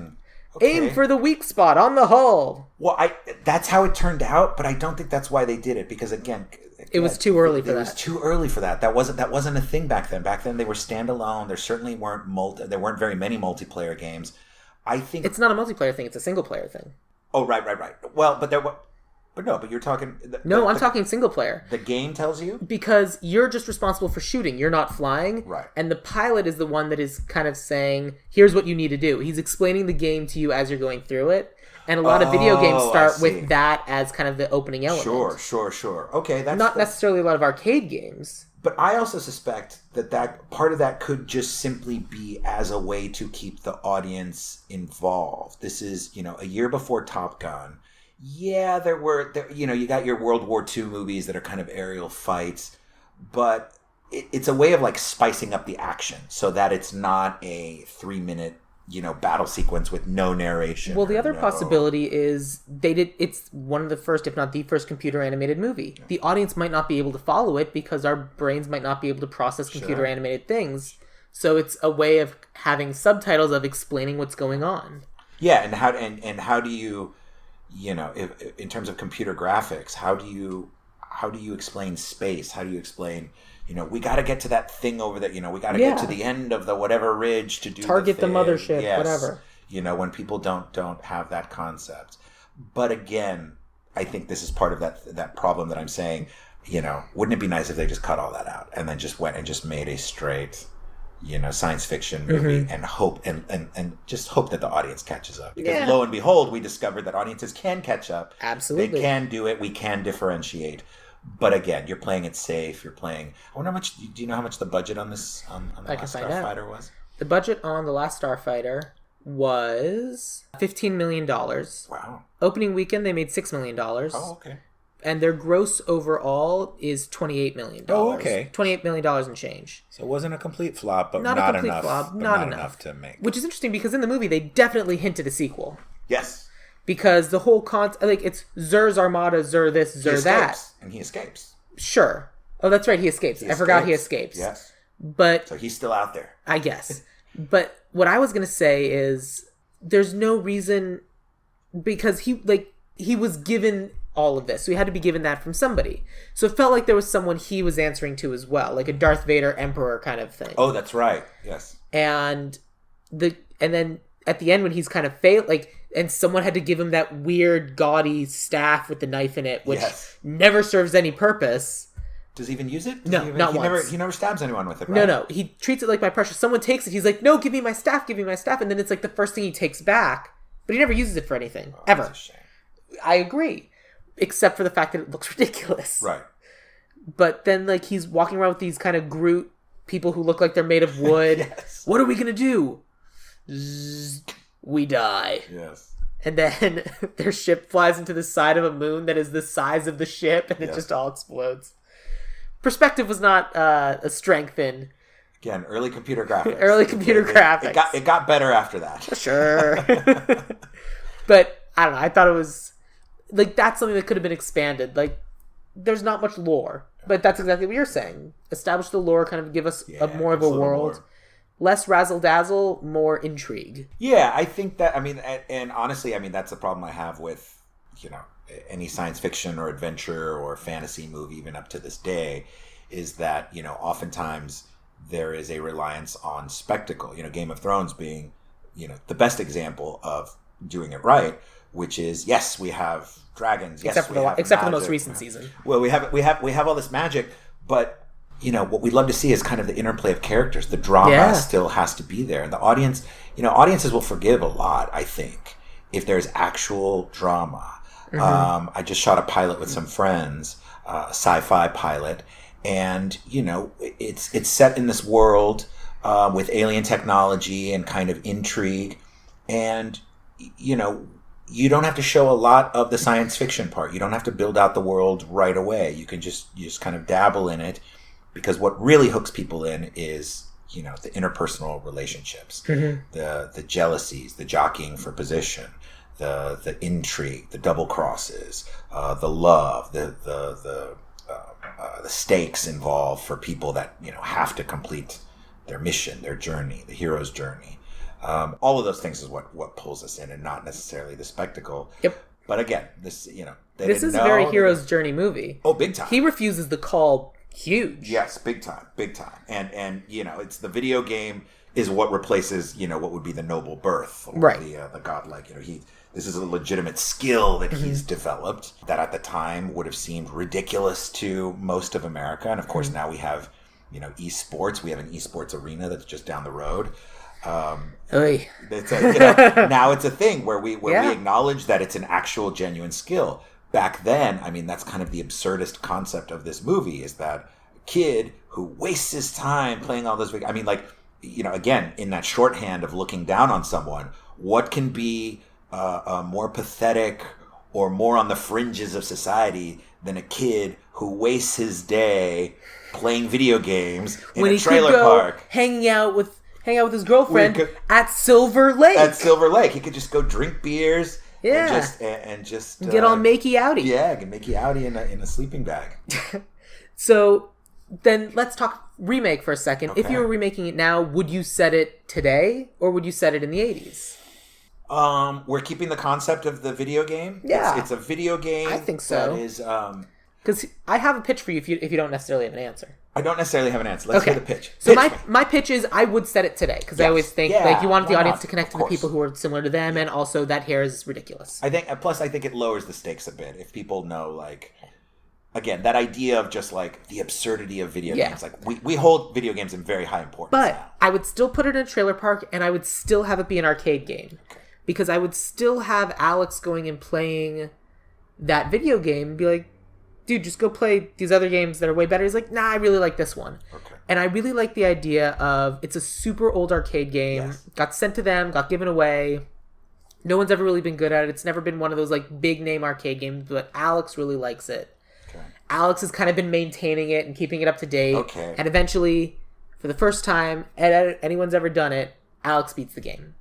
Okay. Aim for the weak spot on the hull. Well, that's how it turned out, but I don't think that's why they did it, because, again... It was too early for that. It was too early for that. That wasn't a thing back then. Back then, they were standalone. There certainly there weren't very many multiplayer games. I think it's not a multiplayer thing; it's a single player thing. Oh, right. Well, but you're talking. I'm talking single player. The game tells you because you're just responsible for shooting. You're not flying, right? And the pilot is the one that is kind of saying, "Here's what you need to do." He's explaining the game to you as you're going through it. And a lot of video games start with that as kind of the opening element. Sure. Okay, that's not necessarily a lot of arcade games. But I also suspect that part of that could just simply be as a way to keep the audience involved. This is, a year before Top Gun. Yeah, you got your World War II movies that are kind of aerial fights, but it's a way of like spicing up the action so that it's not a 3-minute, battle sequence with no narration. Well, the other possibility is it's one of the first, if not the first, computer animated movie. Yeah. The audience might not be able to follow it because our brains might not be able to process computer animated things. So it's a way of having subtitles of explaining what's going on. Yeah, and how do you, if, in terms of computer graphics, how do you explain space? How do you explain? We got to get to that thing over there. We got to get to the end of the whatever ridge to do target the mothership, whatever. When people don't have that concept. But again, I think this is part of that problem that I'm saying. Wouldn't it be nice if they just cut all that out and then just went and just made a straight, science fiction movie and hope and just hope that the audience catches up. Because lo and behold, we discovered that audiences can catch up. Absolutely, they can do it. We can differentiate. But again, you're playing it safe. You're playing. I wonder how much. Do you know how much the budget on this on the Last Starfighter was? The budget on the Last Starfighter was $15 million. Wow. Opening weekend, they made $6 million. Oh, okay. And their gross overall is $28 million. Oh, okay. $28 million and change. So it wasn't a complete flop, but not enough to make. Which is interesting because in the movie they definitely hinted a sequel. Yes. Because the whole it's Zur's armada, Zur this, Zur that. And he escapes. Sure. Oh, that's right, he escapes. I forgot he escapes. Yes. But so he's still out there. I guess. But what I was going to say is there's no reason because he was given all of this. So he had to be given that from somebody. So it felt like there was someone he was answering to as well, like a Darth Vader Emperor kind of thing. Oh, that's right. Yes. And then at the end when he's kind of failed, and someone had to give him that weird gaudy staff with the knife in it, which never serves any purpose. Does he even use it? Not once. He never stabs anyone with it, right? No. He treats it like my precious. Someone takes it. He's like, no, give me my staff. And then it's like the first thing he takes back. But he never uses it for anything. Ever. That's a shame. I agree. Except for the fact that it looks ridiculous. Right. But then, like, he's walking around with these kind of Groot people who look like they're made of wood. Yes. What are we going to do? Zzz, we die. Yes. And then their ship flies into the side of a moon that is the size of the ship, and it just all explodes. Perspective was not a strength in... Again, early computer graphics. graphics. It got better after that. Sure. But, I don't know, I thought it was... Like, that's something that could have been expanded. Like, there's not much lore. But that's exactly what you're saying. Establish the lore, kind of give us more of a world. More. Less razzle-dazzle, more intrigue. Yeah, I think that, I mean, and honestly, I mean, that's the problem I have with, you know, any science fiction or adventure or fantasy movie, even up to this day, is that, you know, oftentimes there is a reliance on spectacle. You know, Game of Thrones being, you know, the best example of doing it right, which is, yes, we have dragons. Yes, except for the most recent season. Well, we have all this magic, but you know what we'd love to see is kind of the interplay of characters. The drama still has to be there, and the audience, you know, audiences will forgive a lot, I think, if there's actual drama. Mm-hmm. I just shot a pilot with some friends, a sci-fi pilot, and you know, it's set in this world with alien technology and kind of intrigue, and you know, you don't have to show a lot of the science fiction part. You don't have to build out the world right away. You can just kind of dabble in it, because what really hooks people in is, you know, the interpersonal relationships, the jealousies, the jockeying for position, the intrigue, the double crosses, the love, the stakes involved for people that, you know, have to complete their mission, their journey, the hero's journey. All of those things is what pulls us in, and not necessarily the spectacle. Yep. But again, this, you know, this is a very hero's journey movie. Oh, big time. He refuses the call. Huge. Yes, big time. And you know, it's the video game is what replaces, you know, what would be the noble birth, or the godlike. You know, this is a legitimate skill that he's developed that at the time would have seemed ridiculous to most of America. And of course, now we have, you know, esports. We have an esports arena that's just down the road. It's you know, now it's a thing where we acknowledge that it's an actual genuine skill. Back then, I mean, that's kind of the absurdist concept of this movie, is that a kid who wastes his time playing all those, I mean, like, you know, again, in that shorthand of looking down on someone, what can be more pathetic or more on the fringes of society than a kid who wastes his day playing video games in a trailer park, hanging out with his girlfriend at Silver Lake. He could just go drink beers. Yeah, and just get all makey outy. Yeah, get makey outy in a sleeping bag. So then let's talk remake for a second. Okay. If you were remaking it now, would you set it today, or would you set it in the 80s? We're keeping the concept of the video game. Yeah, it's a video game. I think so. That is because I have a pitch for you if you don't necessarily have an answer. I don't necessarily have an answer. Let's hear the pitch. So my pitch is I would set it today, because I always think like you want the audience to connect to the people who are similar to them, and also that hair is ridiculous. I think it lowers the stakes a bit if people know, like, again, that idea of just like the absurdity of video games. Like we hold video games in very high importance. But now. I would still put it in a trailer park, and I would still have it be an arcade game, because I would still have Alex going and playing that video game and be like, dude, just go play these other games that are way better. He's like, nah, I really like this one. Okay. And I really like the idea of, it's a super old arcade game, got sent to them, got given away. No one's ever really been good at it. It's never been one of those like big name arcade games, but Alex really likes it. Okay. Alex has kind of been maintaining it and keeping it up to date. Okay. And eventually, for the first time anyone's ever done it, Alex beats the game.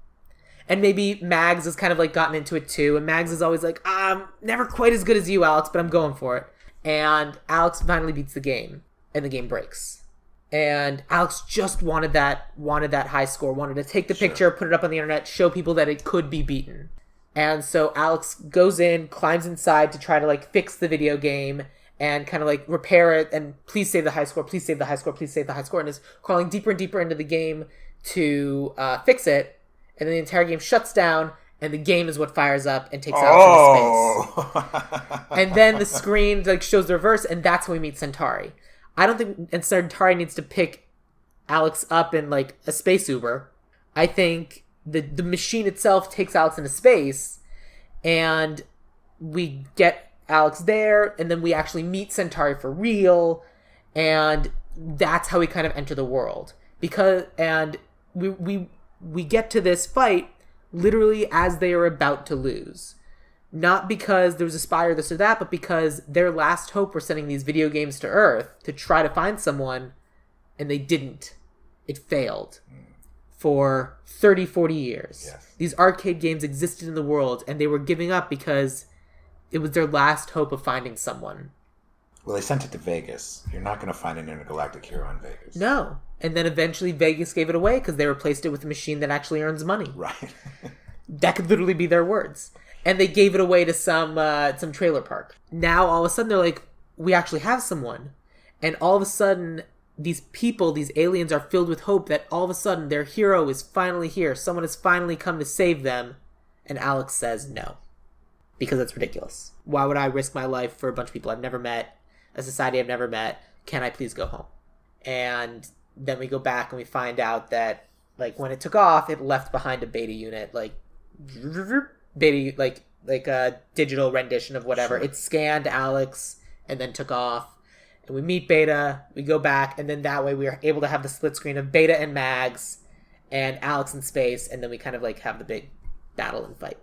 And maybe Mags has kind of like gotten into it too, and Mags is always like, I'm never quite as good as you, Alex, but I'm going for it. And Alex finally beats the game, and the game breaks. And Alex just wanted that high score, wanted to take the picture, put it up on the internet, show people that it could be beaten. And so Alex goes in, climbs inside to try to like fix the video game and kind of like repair it, and please save the high score, please save the high score, please save the high score, and is crawling deeper and deeper into the game to fix it. And then the entire game shuts down, and the game is what fires up and takes Alex into space. And then the screen like shows the reverse, and that's when we meet Centauri. I don't think Centauri needs to pick Alex up in like a space Uber. I think the machine itself takes Alex into space, and we get Alex there, and then we actually meet Centauri for real, And that's how we kind of enter the world. And we get to this fight literally as they are about to lose. Not because there was a spy or this or that, but because their last hope were sending these video games to Earth to try to find someone, and they didn't. It failed. For 30, 40 years. Yes. These arcade games existed in the world, and they were giving up because it was their last hope of finding someone. Well, they sent it to Vegas. You're not going to find an intergalactic hero in Vegas. No. And then eventually Vegas gave it away because they replaced it with a machine that actually earns money. Right. That could literally be their words. And they gave it away to some trailer park. Now, all of a sudden, they're like, we actually have someone. And all of a sudden, these people, these aliens, are filled with hope that all of a sudden their hero is finally here. Someone has finally come to save them. And Alex says no. Because it's ridiculous. Why would I risk my life for a bunch of people I've never met, a society I've never met? Can I please go home? And then we go back and we find out that, like, when it took off, it left behind a beta unit, like a digital rendition of whatever. Sure. It scanned Alex and then took off. And we meet Beta, we go back, and then that way we are able to have the split screen of Beta and Mags and Alex in space, and then we kind of like have the big battle and fight.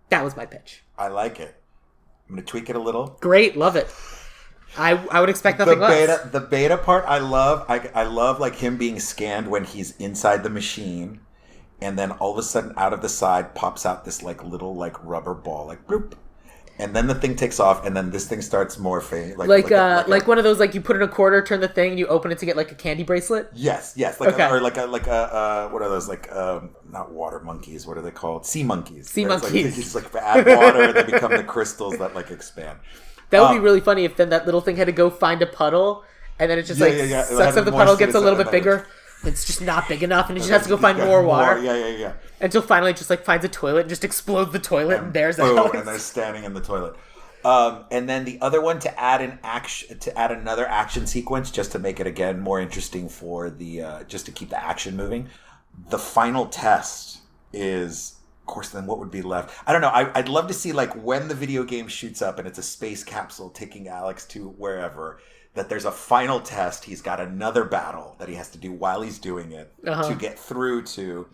That was my pitch. I like it. I'm going to tweak it a little. Great, love it. I would expect nothing less. The beta part I love. I love like him being scanned when he's inside the machine, and then all of a sudden out of the side pops out this like little like rubber ball, like bloop. And then the thing takes off, and then this thing starts morphing, like one of those, like you put in a quarter, turn the thing, and you open it to get like a candy bracelet. Yes, like okay. What are those, like not water monkeys? What are they called? Sea monkeys. Sea monkeys. Like, it's like add water, and they become the crystals that like expand. That would be really funny if then that little thing had to go find a puddle, and then it just sucks up the puddle, gets a little bit bigger. It's just not big enough, and it just has to go find more water. Yeah. Until finally it just like finds a toilet and just explodes the toilet, and there's Alex. And they're standing in the toilet. And then the other one to add another action sequence, just to make it again more interesting for the just to keep the action moving. The final test is, of course, then what would be left? I don't know. I'd love to see like when the video game shoots up and it's a space capsule taking Alex to wherever, that there's a final test. He's got another battle that he has to do while he's doing it to get through to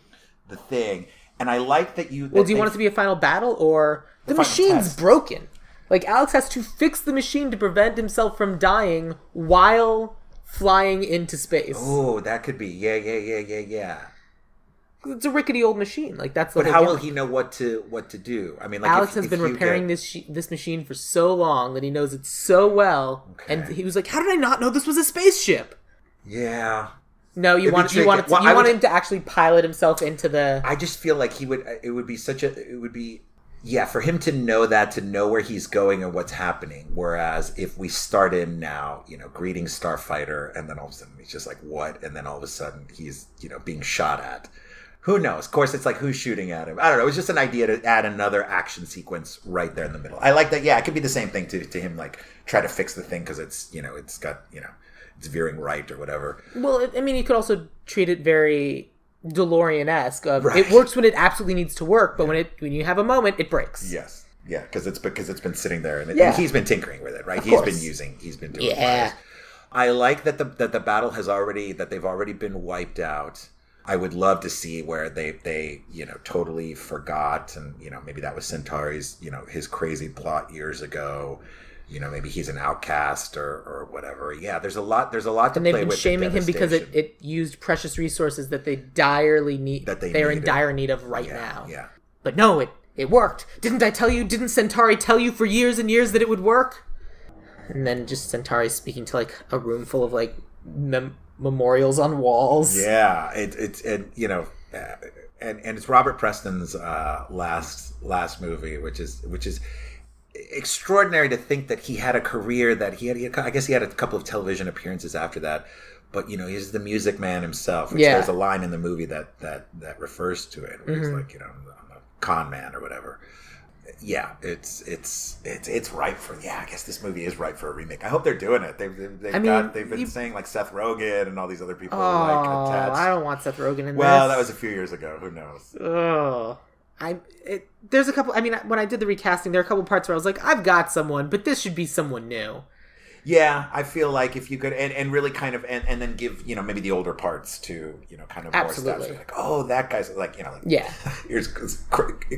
the thing. And I like that you... Well, do you want it to be a final battle, or... The machine's broken. Like, Alex has to fix the machine to prevent himself from dying while flying into space. Oh, that could be. Yeah. It's a rickety old machine. Like, that's the But how will he know what to do? I mean, like, Alex has been repairing this machine for so long that he knows it so well. Okay. And he was like, how did I not know this was a spaceship? Yeah. No, you want him to actually pilot himself into the... I just feel like for him to know that, to know where he's going and what's happening. Whereas if we start in now, greetings Starfighter, and then all of a sudden he's just like, what? And then all of a sudden he's, being shot at. Who knows? Of course, it's like, who's shooting at him? I don't know. It was just an idea to add another action sequence right there in the middle. I like that. Yeah, it could be the same thing to him, like, try to fix the thing because it's, it's got, it's veering right or whatever. Well, I mean, you could also treat it very DeLorean-esque. Right. It works when it absolutely needs to work, but when you have a moment, it breaks. Yes. Yeah, because it's been sitting there, and he's been tinkering with it, right? He's been doing it. I like that the battle they've already been wiped out. I would love to see where they totally forgot, and maybe that was Centauri's his crazy plot years ago. Maybe he's an outcast or whatever. Yeah, there's a lot to play with. And they've been shaming him because it used precious resources that they direly need. They're in dire need of right now. Yeah. But no, it worked. Didn't I tell you? Didn't Centauri tell you for years and years that it would work? And then just Centauri speaking to like a room full of like memorials on walls. Yeah, it's Robert Preston's last movie, which is extraordinary to think that he had a career that he had. I guess he had a couple of television appearances after that, but he's the music man himself. Which there's a line in the movie that refers to it, where he's like, I'm a con man or whatever. Yeah, it's ripe for. Yeah, I guess this movie is ripe for a remake. I hope they're doing it. They've been saying like Seth Rogen and all these other people like attached. I don't want Seth Rogen in this. Well, that was a few years ago. Who knows? Oh. There's a couple. I mean, when I did the recasting, there are a couple parts where I was like, I've got someone, but this should be someone new. Yeah, I feel like if you could, and really kind of, and then give, maybe the older parts to, kind of more stuff. So like, oh, that guy's like, yeah. Here's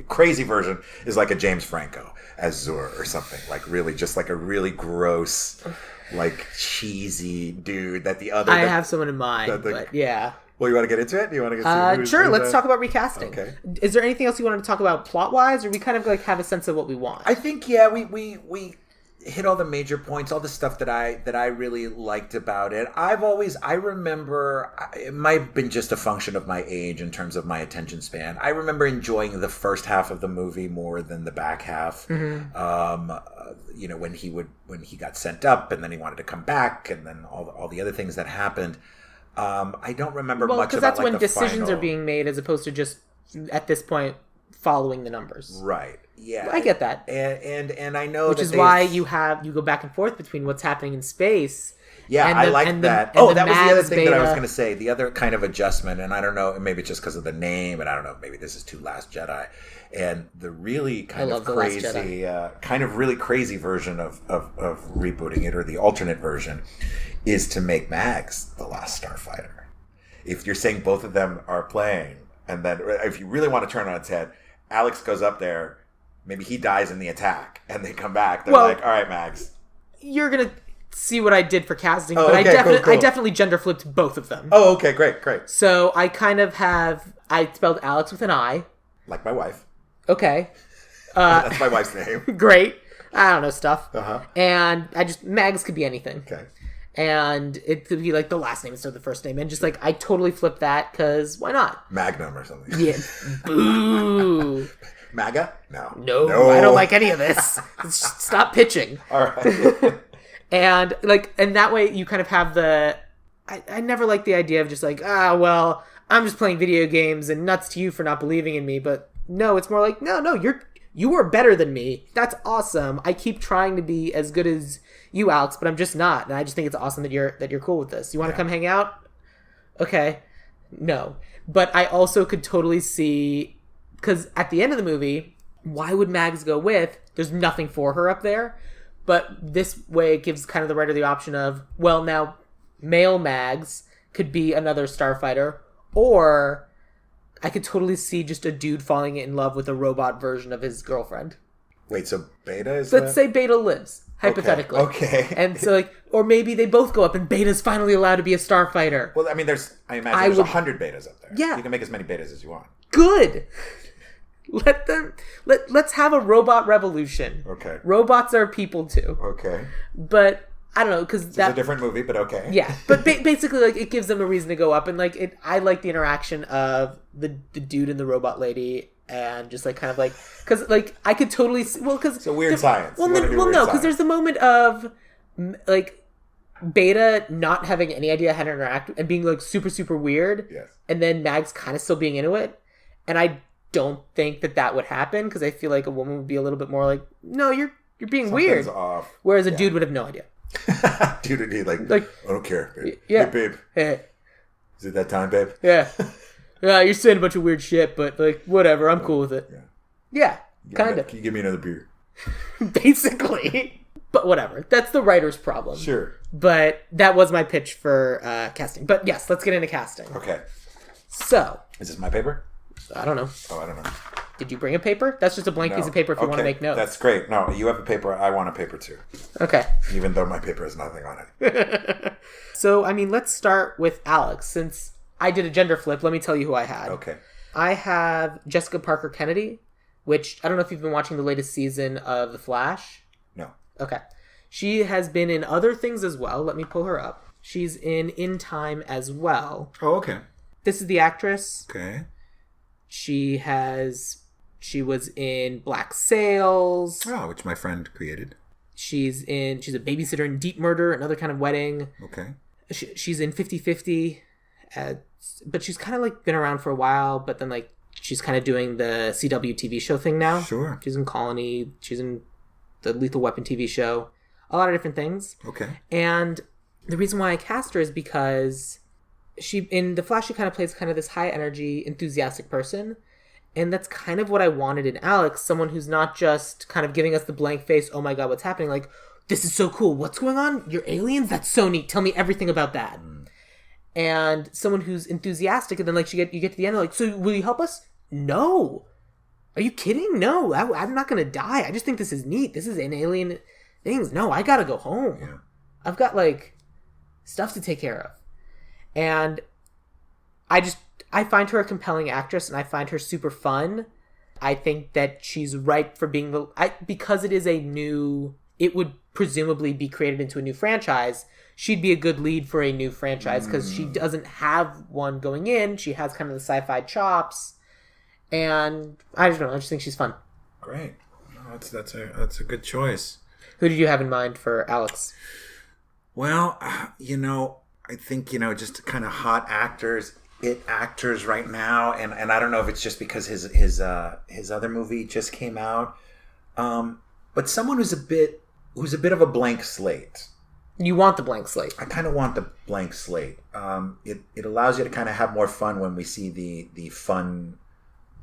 crazy version is like a James Franco as Zur or something. Like really just like a really gross, like cheesy dude that the other... I have someone in mind, but yeah. Well, you want to get into it? Do you want to get sure, let's talk about recasting. Okay. Is there anything else you wanted to talk about plot-wise, or we kind of like have a sense of what we want? I think, yeah, we hit all the major points, all the stuff that I really liked about it. I remember, it might have been just a function of my age in terms of my attention span. I remember enjoying the first half of the movie more than the back half. Mm-hmm. When he got sent up and then he wanted to come back and then all the other things that happened. I don't remember much about because that's when the decisions final... are being made as opposed to just at this point following the numbers. Right. Yeah. I get that. And I know which is why you go back and forth between what's happening in space. Yeah, I like that. That was the other thing that I was going to say. The other kind of adjustment, and I don't know, maybe it's just because of the name, and I don't know, maybe this is too Last Jedi. And the really kind of really crazy version of rebooting it, or the alternate version, is to make Mags the Last Starfighter. If you're saying both of them are playing, and then if you really want to turn on its head, Alex goes up there, maybe he dies in the attack, and they come back. They're like, all right, Mags. You're going to see what I did for casting, but I definitely gender flipped both of them. Oh, okay, great. So I kind of I spelled Alex with an I. Like my wife. Okay. That's my wife's name. Great. I don't know stuff. Uh-huh. And Mags could be anything. Okay. And it could be like the last name instead of the first name. And just like, I totally flipped that because why not? Magnum or something. Yeah. Boo. MAGA? No, I don't like any of this. Stop pitching. All right. And that way you kind of have I never liked the idea of just like, I'm just playing video games and nuts to you for not believing in me. But no, it's more like, no, you are better than me. That's awesome. I keep trying to be as good as you, Alex, but I'm just not. And I just think it's awesome that you're cool with this. You want to come hang out? Okay. No. But I also could totally see, because at the end of the movie, why would Mags go with? There's nothing for her up there. But this way it gives kind of the writer the option of, well, now male Mags could be another starfighter, or I could totally see just a dude falling in love with a robot version of his girlfriend. Wait, so Beta is Let's say Beta lives, hypothetically. Okay. And so or maybe they both go up and Beta's finally allowed to be a starfighter. Well, I mean, I imagine there's 100 Betas up there. Yeah. You can make as many Betas as you want. Good. Let's have a robot revolution. Okay. Robots are people too. Okay. But I don't know, because it's a different movie, but okay. Yeah, but basically, like, it gives them a reason to go up, and like I like the interaction of the dude and the robot lady, and just like kind of like, because like I could totally see, because it's a weird science. No, because there's the moment of like Beta not having any idea how to interact and being like super super weird, yes, and then Mags kind of still being into it, and I don't think that would happen because I feel like a woman would be a little bit more like, no, you're being something's weird, off. Whereas a dude would have no idea. Dude would be like, I don't care, babe. Yeah. Hey, babe. Hey. Is it that time, babe? Yeah. Yeah, you're saying a bunch of weird shit, but like, whatever, I'm cool with it. Yeah, kind of. Can you give me another beer? Basically. But whatever. That's the writer's problem. Sure. But that was my pitch for casting. But yes, let's get into casting. Okay. So. Is this my paper? I don't know. Oh, I don't know. Did you bring a paper? That's just a blank piece of paper if you want to make notes. That's great. No, you have a paper. I want a paper too. Okay. Even though my paper has nothing on it. So, I mean, let's start with Alex. Since I did a gender flip, let me tell you who I had. Okay. I have Jessica Parker Kennedy, which I don't know if you've been watching the latest season of The Flash. No. Okay. She has been in other things as well. Let me pull her up. She's in Time as well. Oh, okay. This is the actress. Okay. She was in Black Sails. Oh, which my friend created. She's a babysitter in Deep Murder, Another Kind of Wedding. Okay. She's in 50/50, but she's kind of like been around for a while, but then like she's kind of doing the CW TV show thing now. Sure. She's in Colony. She's in the Lethal Weapon TV show. A lot of different things. Okay. And the reason why I cast her is because in The Flash, she kind of plays kind of this high energy, enthusiastic person. And that's kind of what I wanted in Alex, someone who's not just kind of giving us the blank face, oh my god, what's happening? Like, this is so cool. What's going on? You're aliens? That's so neat. Tell me everything about that. And someone who's enthusiastic, and then like you get to the end, they're like, so will you help us? No. Are you kidding? No, I'm not gonna die. I just think this is neat. This is an alien things. No, I gotta go home. Yeah. I've got like stuff to take care of. And I find her a compelling actress, and I find her super fun. I think that she's ripe for being because it is it would presumably be created into a new franchise. She'd be a good lead for a new franchise because she doesn't have one going in. She has kind of the sci-fi chops, and I don't know. I just think she's fun. Great. No, that's a good choice. Who did you have in mind for Alex? Well, I think just kind of hot actors right now, and I don't know if it's just because his other movie just came out, but someone who's a bit of a blank slate. You want the blank slate. I kind of want the blank slate. It allows you to kind of have more fun when we see the fun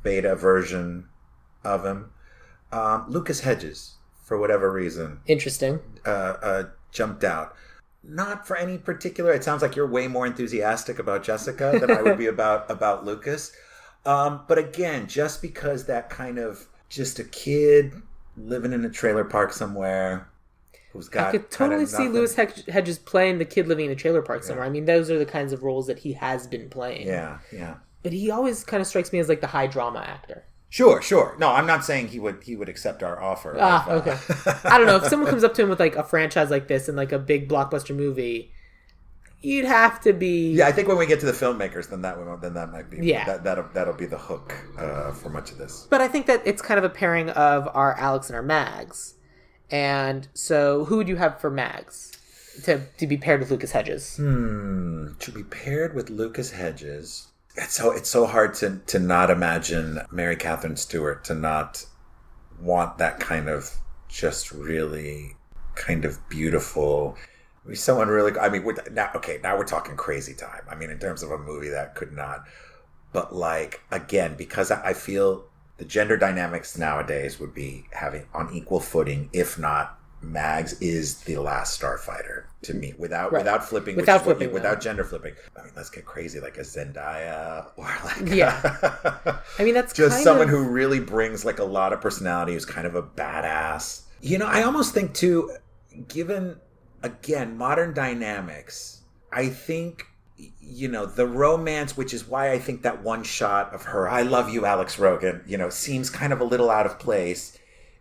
beta version of him. Lucas Hedges, for whatever reason, interesting, jumped out. Not for any particular. It sounds like you're way more enthusiastic about Jessica than I would be about Lucas. But again, just because that kind of just a kid living in a trailer park somewhere who's got. I could totally see Louis Hedges playing the kid living in a trailer park somewhere. I mean, those are the kinds of roles that he has been playing. Yeah. But he always kind of strikes me as like the high drama actor. Sure. No, I'm not saying he would accept our offer. Okay. I don't know. If someone comes up to him with like a franchise like this and like a big blockbuster movie, you'd have to be. Yeah, I think when we get to the filmmakers, then that might be. Yeah. That'll be the hook for much of this. But I think that it's kind of a pairing of our Alex and our Mags. And so, who would you have for Mags to be paired with Lucas Hedges? To be paired with Lucas Hedges. It's so hard to not imagine Mary Catherine Stewart, to not want that kind of just really kind of beautiful. Someone really. I mean, now we're talking crazy time. I mean, in terms of a movie that could not. But like again, because I feel the gender dynamics nowadays would be having on equal footing, if not. Mags is the Last Starfighter to me, without flipping, without gender flipping. I mean, let's get crazy, like a Zendaya or like I mean, that's just someone who really brings like a lot of personality, who's kind of a badass. I almost think too, given again modern dynamics, I think the romance, which is why I think that one shot of her, "I love you, Alex Rogan," seems kind of a little out of place.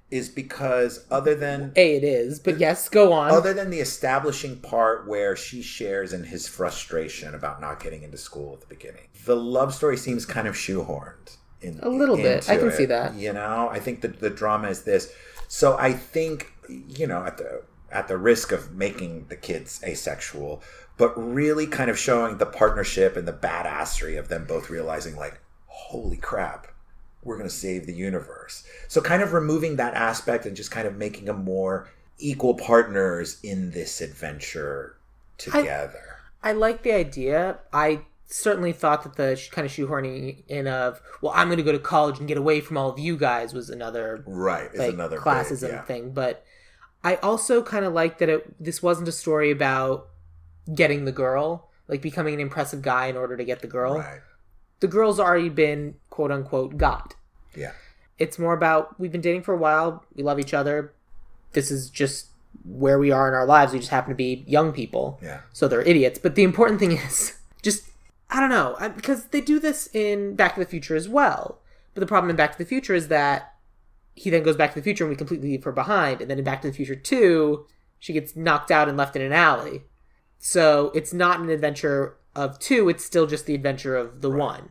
Is because other than... it is, but yes, go on. Other than the establishing part where she shares in his frustration about not getting into school at the beginning, the love story seems kind of shoehorned. A little bit. I can see that. I think that the drama is this. So I think, at the risk of making the kids asexual, but really kind of showing the partnership and the badassery of them both realizing like, holy crap, we're going to save the universe. So kind of removing that aspect and just kind of making them more equal partners in this adventure together. I like the idea. I certainly thought that the kind of shoehorning in of, well, I'm going to go to college and get away from all of you guys was another another classism thing. But I also kind of like that this wasn't a story about getting the girl, like becoming an impressive guy in order to get the girl. Right. The girl's already been, quote unquote, got. Yeah. It's more about, we've been dating for a while, we love each other, this is just where we are in our lives, we just happen to be young people. Yeah. So they're idiots. But the important thing is, I don't know, because they do this in Back to the Future as well. But the problem in Back to the Future is that he then goes back to the future and we completely leave her behind. And then in Back to the Future 2, she gets knocked out and left in an alley. So it's not an adventure of 2, it's still just the adventure of the 1.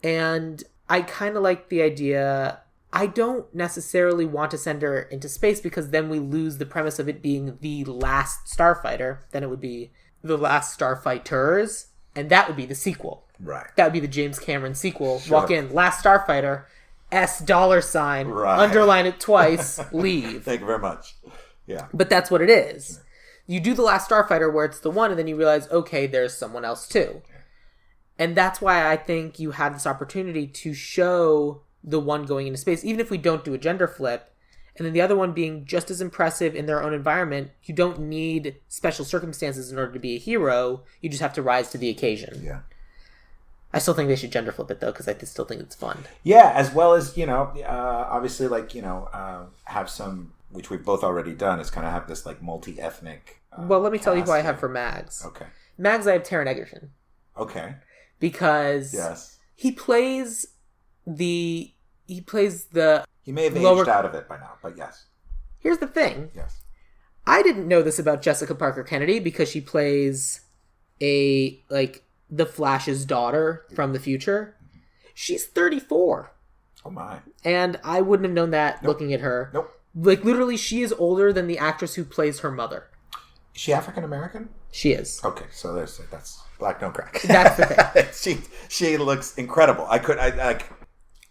And I kind of like the idea. I don't necessarily want to send her into space because then we lose the premise of it being the Last Starfighter. Then it would be the Last Starfighters, and that would be the sequel. Right. That would be the James Cameron sequel. Sure. Walk in, Last Starfighter, $, right. Underline it twice, leave. Thank you very much. Yeah. But that's what it is. You do the Last Starfighter where it's the 1, and then you realize, okay, there's someone else too. And that's why I think you had this opportunity to show the 1 going into space, even if we don't do a gender flip, and then the other one being just as impressive in their own environment. You don't need special circumstances in order to be a hero. You just have to rise to the occasion. Yeah. I still think they should gender flip it, though, because I still think it's fun. Yeah, as well as, obviously, have some, which we've both already done, is kind of have this, multi-ethnic well, let me tell you who I have for Mags. Okay. Mags, I have Taron Egerton. Okay. Because he plays the... He may have aged out of it by now, but yes. Here's the thing. Yes. I didn't know this about Jessica Parker Kennedy because she plays the Flash's daughter from the future. She's 34. Oh my. And I wouldn't have known that looking at her. Nope. Literally, she is older than the actress who plays her mother. Is she African American? She is. Okay, so that's black don't crack. That's the thing. she looks incredible.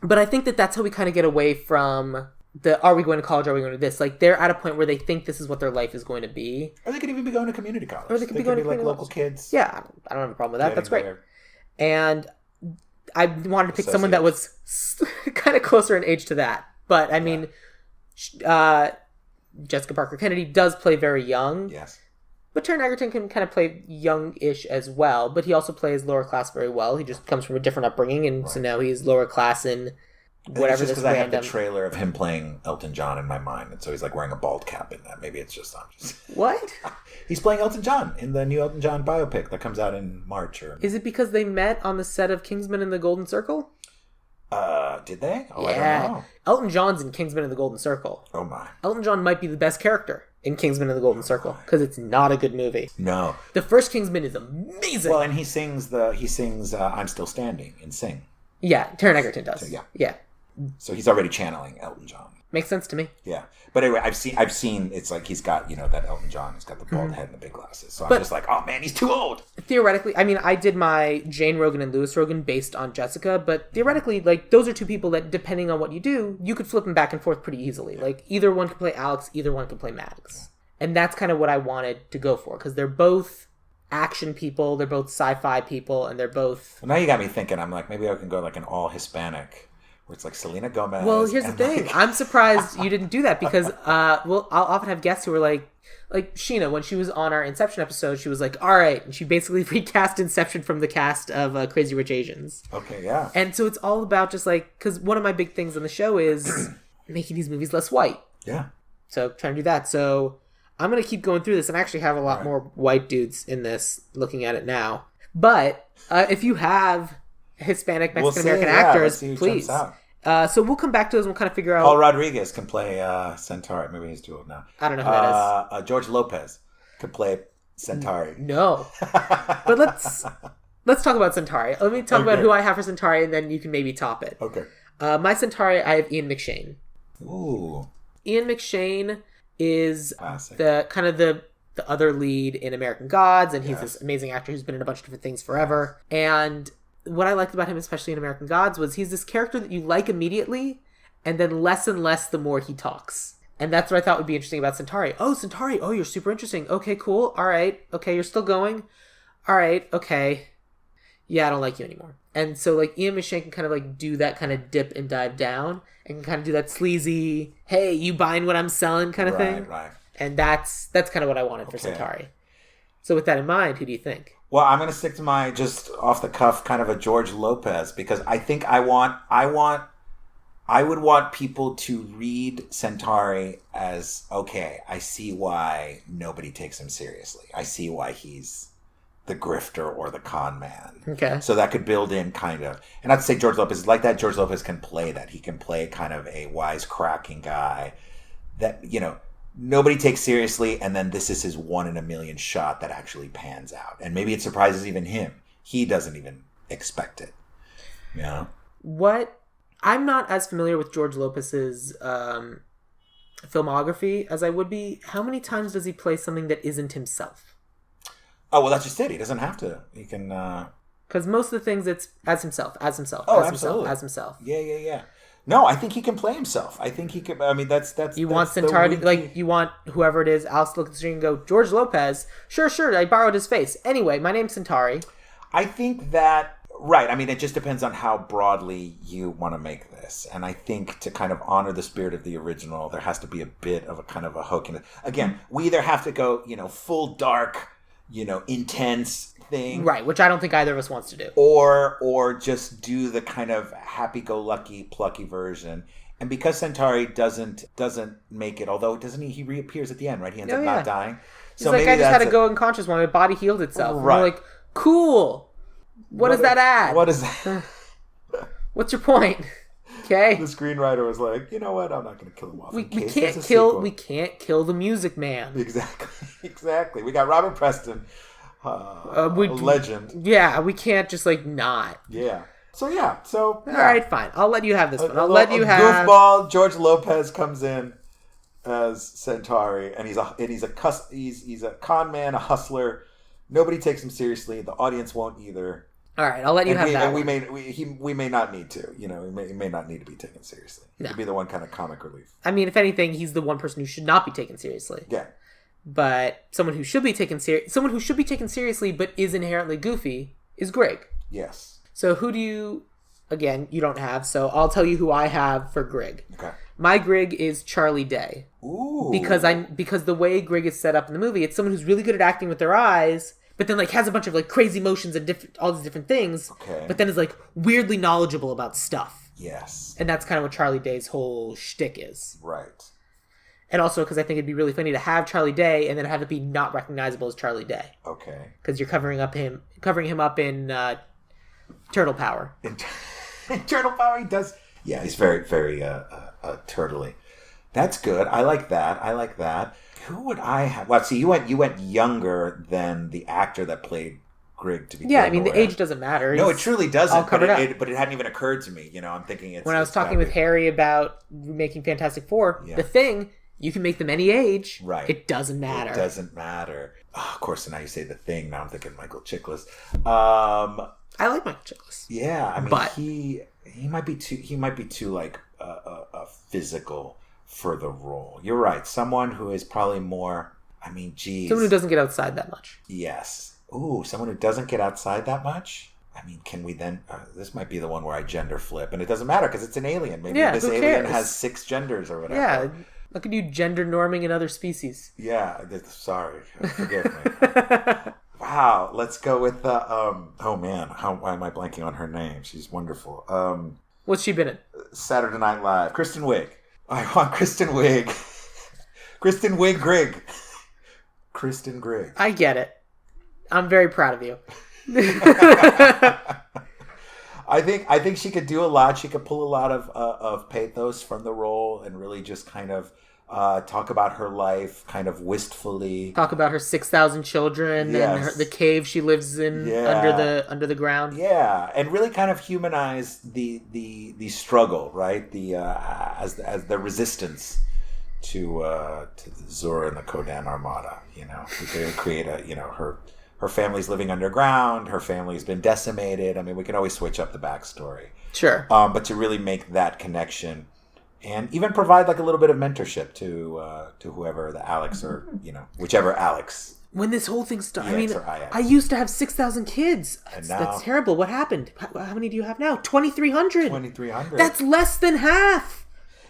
But I think that's how we kind of get away from the are we going to college, are we going to this? They're at a point where they think this is what their life is going to be. Or they could even be going to community college. Or they could be going to local kids. Yeah, I don't have a problem with that. That's great. And I wanted to pick someone that was kind of closer in age to that. But, I mean, Jessica Parker Kennedy does play very young. Yes. But Taron Egerton can kind of play young-ish as well. But he also plays lower class very well. He just comes from a different upbringing. And so now he's lower class in whatever this random... I have the trailer of him playing Elton John in my mind. And so he's wearing a bald cap in that. Maybe it's just... What? He's playing Elton John in the new Elton John biopic that comes out in March. Is it because they met on the set of Kingsman and the Golden Circle? Did they? Oh, yeah. I don't know. Elton John's in Kingsman and the Golden Circle. Oh my. Elton John might be the best character in Kingsman and the Golden Circle because it's not a good movie. No. The first Kingsman is amazing. Well, and he sings I'm Still Standing in Sing. Yeah, Taron Egerton does. So, yeah. So he's already channeling Elton John. Makes sense to me. Yeah. But anyway, I've seen it's he's got, that Elton John has got the bald head and the big glasses. So I'm just oh man, he's too old. Theoretically, I mean, I did my Jane Rogan and Louis Rogan based on Jessica, but theoretically, those are two people that, depending on what you do, you could flip them back and forth pretty easily. Either one can play Alex, either one can play Mags. And that's kind of what I wanted to go for, because they're both action people, they're both sci-fi people, and they're both... Well, now you got me thinking, I'm maybe I can go an all-Hispanic... where it's Selena Gomez. Well, here's the thing. I'm surprised you didn't do that because, I'll often have guests who are like Sheena, when she was on our Inception episode, she was like, all right. And she basically recast Inception from the cast of Crazy Rich Asians. Okay, yeah. And so it's all about just because one of my big things on the show is making these movies less white. Yeah. So trying to do that. So I'm going to keep going through this and actually have a lot more white dudes in this looking at it now. But if you have... Hispanic Mexican-American actors, please. So we'll come back to those and we'll kind of figure out... Paul Rodriguez can play Centauri. Maybe he's too old now. I don't know who that is. George Lopez could play Centauri. No. But let's talk about Centauri. Let me talk about who I have for Centauri and then you can maybe top it. Okay. My Centauri, I have Ian McShane. Ooh. Ian McShane is classic. the other lead in American Gods, and he's this amazing actor who's been in a bunch of different things forever. And... what I liked about him, especially in American Gods, was he's this character that you like immediately, and then less and less the more he talks. And that's what I thought would be interesting about Centauri. Oh, Centauri. Oh, you're super interesting. Okay, cool. All right. Okay, you're still going. All right. Okay. Yeah, I don't like you anymore. And so, Ian McShane can kind of, do that kind of dip and dive down, and can kind of do that sleazy, hey, you buying what I'm selling kind of thing. Right. And that's kind of what I wanted for Centauri. So with that in mind, who do you think? Well, I'm going to stick to my just off the cuff kind of a George Lopez because I think I would want people to read Centauri as, okay, I see why nobody takes him seriously. I see why he's the grifter or the con man. Okay. So that could build in kind of, and not to say George Lopez is like that. George Lopez can play that. He can play kind of a wisecracking guy that, nobody takes seriously, and then this is his 1 in a million shot that actually pans out. And maybe it surprises even him. He doesn't even expect it. I'm not as familiar with George Lopez's filmography as I would be. How many times does he play something that isn't himself? Oh, well, that's just it. He doesn't have to. He can... Because most of the things, it's as himself. Oh, absolutely. As himself. Yeah. No, I think he can play himself. I think he could. I mean, that's. You want Centauri to you want whoever it is, Alex to look at the screen and go, George Lopez. Sure. I borrowed his face. Anyway, my name's Centauri. I think that Right. I mean, it just depends on how broadly you want to make this. And I think to kind of honor the spirit of the original, there has to be a bit of a kind of a hook in it. Again, we either have to go, full dark, intense thing. Right, which I don't think either of us wants to do. Or just do the kind of happy-go-lucky, plucky version. And because Centauri doesn't make it, although he reappears at the end, right? He ends up not dying. He's like, I just had to go unconscious when my body healed itself. Right. And we're like, cool. What does that add? What is that? What's your point? Okay. The screenwriter was like, you know what? I'm not going to kill him off. We can't kill the Music Man. Exactly. We got Robert Preston, a legend. Yeah, we can't just not. Yeah. So yeah. All right, fine. I'll let you have this one. I'll let you have. Goofball George Lopez comes in as Centauri, and he's a con man, a hustler. Nobody takes him seriously. The audience won't either. All right, I'll let you have that. And we may not need to. He may not need to be taken seriously. He could be the one kind of comic relief. I mean, if anything, he's the one person who should not be taken seriously. Yeah. But someone who should be taken seriously but is inherently goofy is Greg. Yes. So who do you? Again, you don't have. So I'll tell you who I have for Greg. Okay. My Greg is Charlie Day. Ooh. Because the way Greg is set up in the movie, it's someone who's really good at acting with their eyes, but then has a bunch of crazy motions and all these different things. Okay. But then is weirdly knowledgeable about stuff. Yes. And that's kind of what Charlie Day's whole shtick is. Right. And also because I think it'd be really funny to have Charlie Day and then have it be not recognizable as Charlie Day. Okay. Because you're covering him up in Turtle Power. In Turtle Power, he does. Yeah, he's very, very turtly. That's good. I like that. Who would I have? Well, see, you went younger than the actor that played Greg to begin with. Yeah, I mean, the age doesn't matter. No, it truly doesn't. But it hadn't even occurred to me. I'm thinking it's... When I was talking with Harry about making Fantastic Four, The Thing, you can make them any age. Right. It doesn't matter. It doesn't matter. Oh, of course, now you say The Thing. Now I'm thinking Michael Chiklis. I like Michael Chiklis. Yeah, I mean, but he might be too physical for the role. You're right. Someone who is probably more, someone who doesn't get outside that much. Yes. Ooh, someone who doesn't get outside that much? I mean, can we then... this might be the one where I gender flip, and it doesn't matter because it's an alien. Maybe this alien has 6 genders or whatever. Yeah, look at you gender norming in other species. Yeah, sorry. Forgive me. Wow, let's go with... oh man, why am I blanking on her name? She's wonderful. What's she been in? Saturday Night Live. Kristen Wiig. I want Kristen Wiig. Kristen Wiig Greg. Kristen Greg. I get it. I'm very proud of you. I think she could do a lot. She could pull a lot of pathos from the role and really just kind of talk about her life kind of wistfully. Talk about her 6,000 children and the cave she lives in under the ground. Yeah, and really kind of humanize the struggle, right? As the resistance to the Zora and the Kodan armada. We could create her family's living underground. Her family's been decimated. I mean, we can always switch up the backstory. Sure. But to really make that connection. And even provide a little bit of mentorship to whoever the Alex or whichever Alex. When this whole thing started, I I used to have 6,000 kids. That's terrible. What happened? How many do you have now? 2,300. 2,300. That's less than half.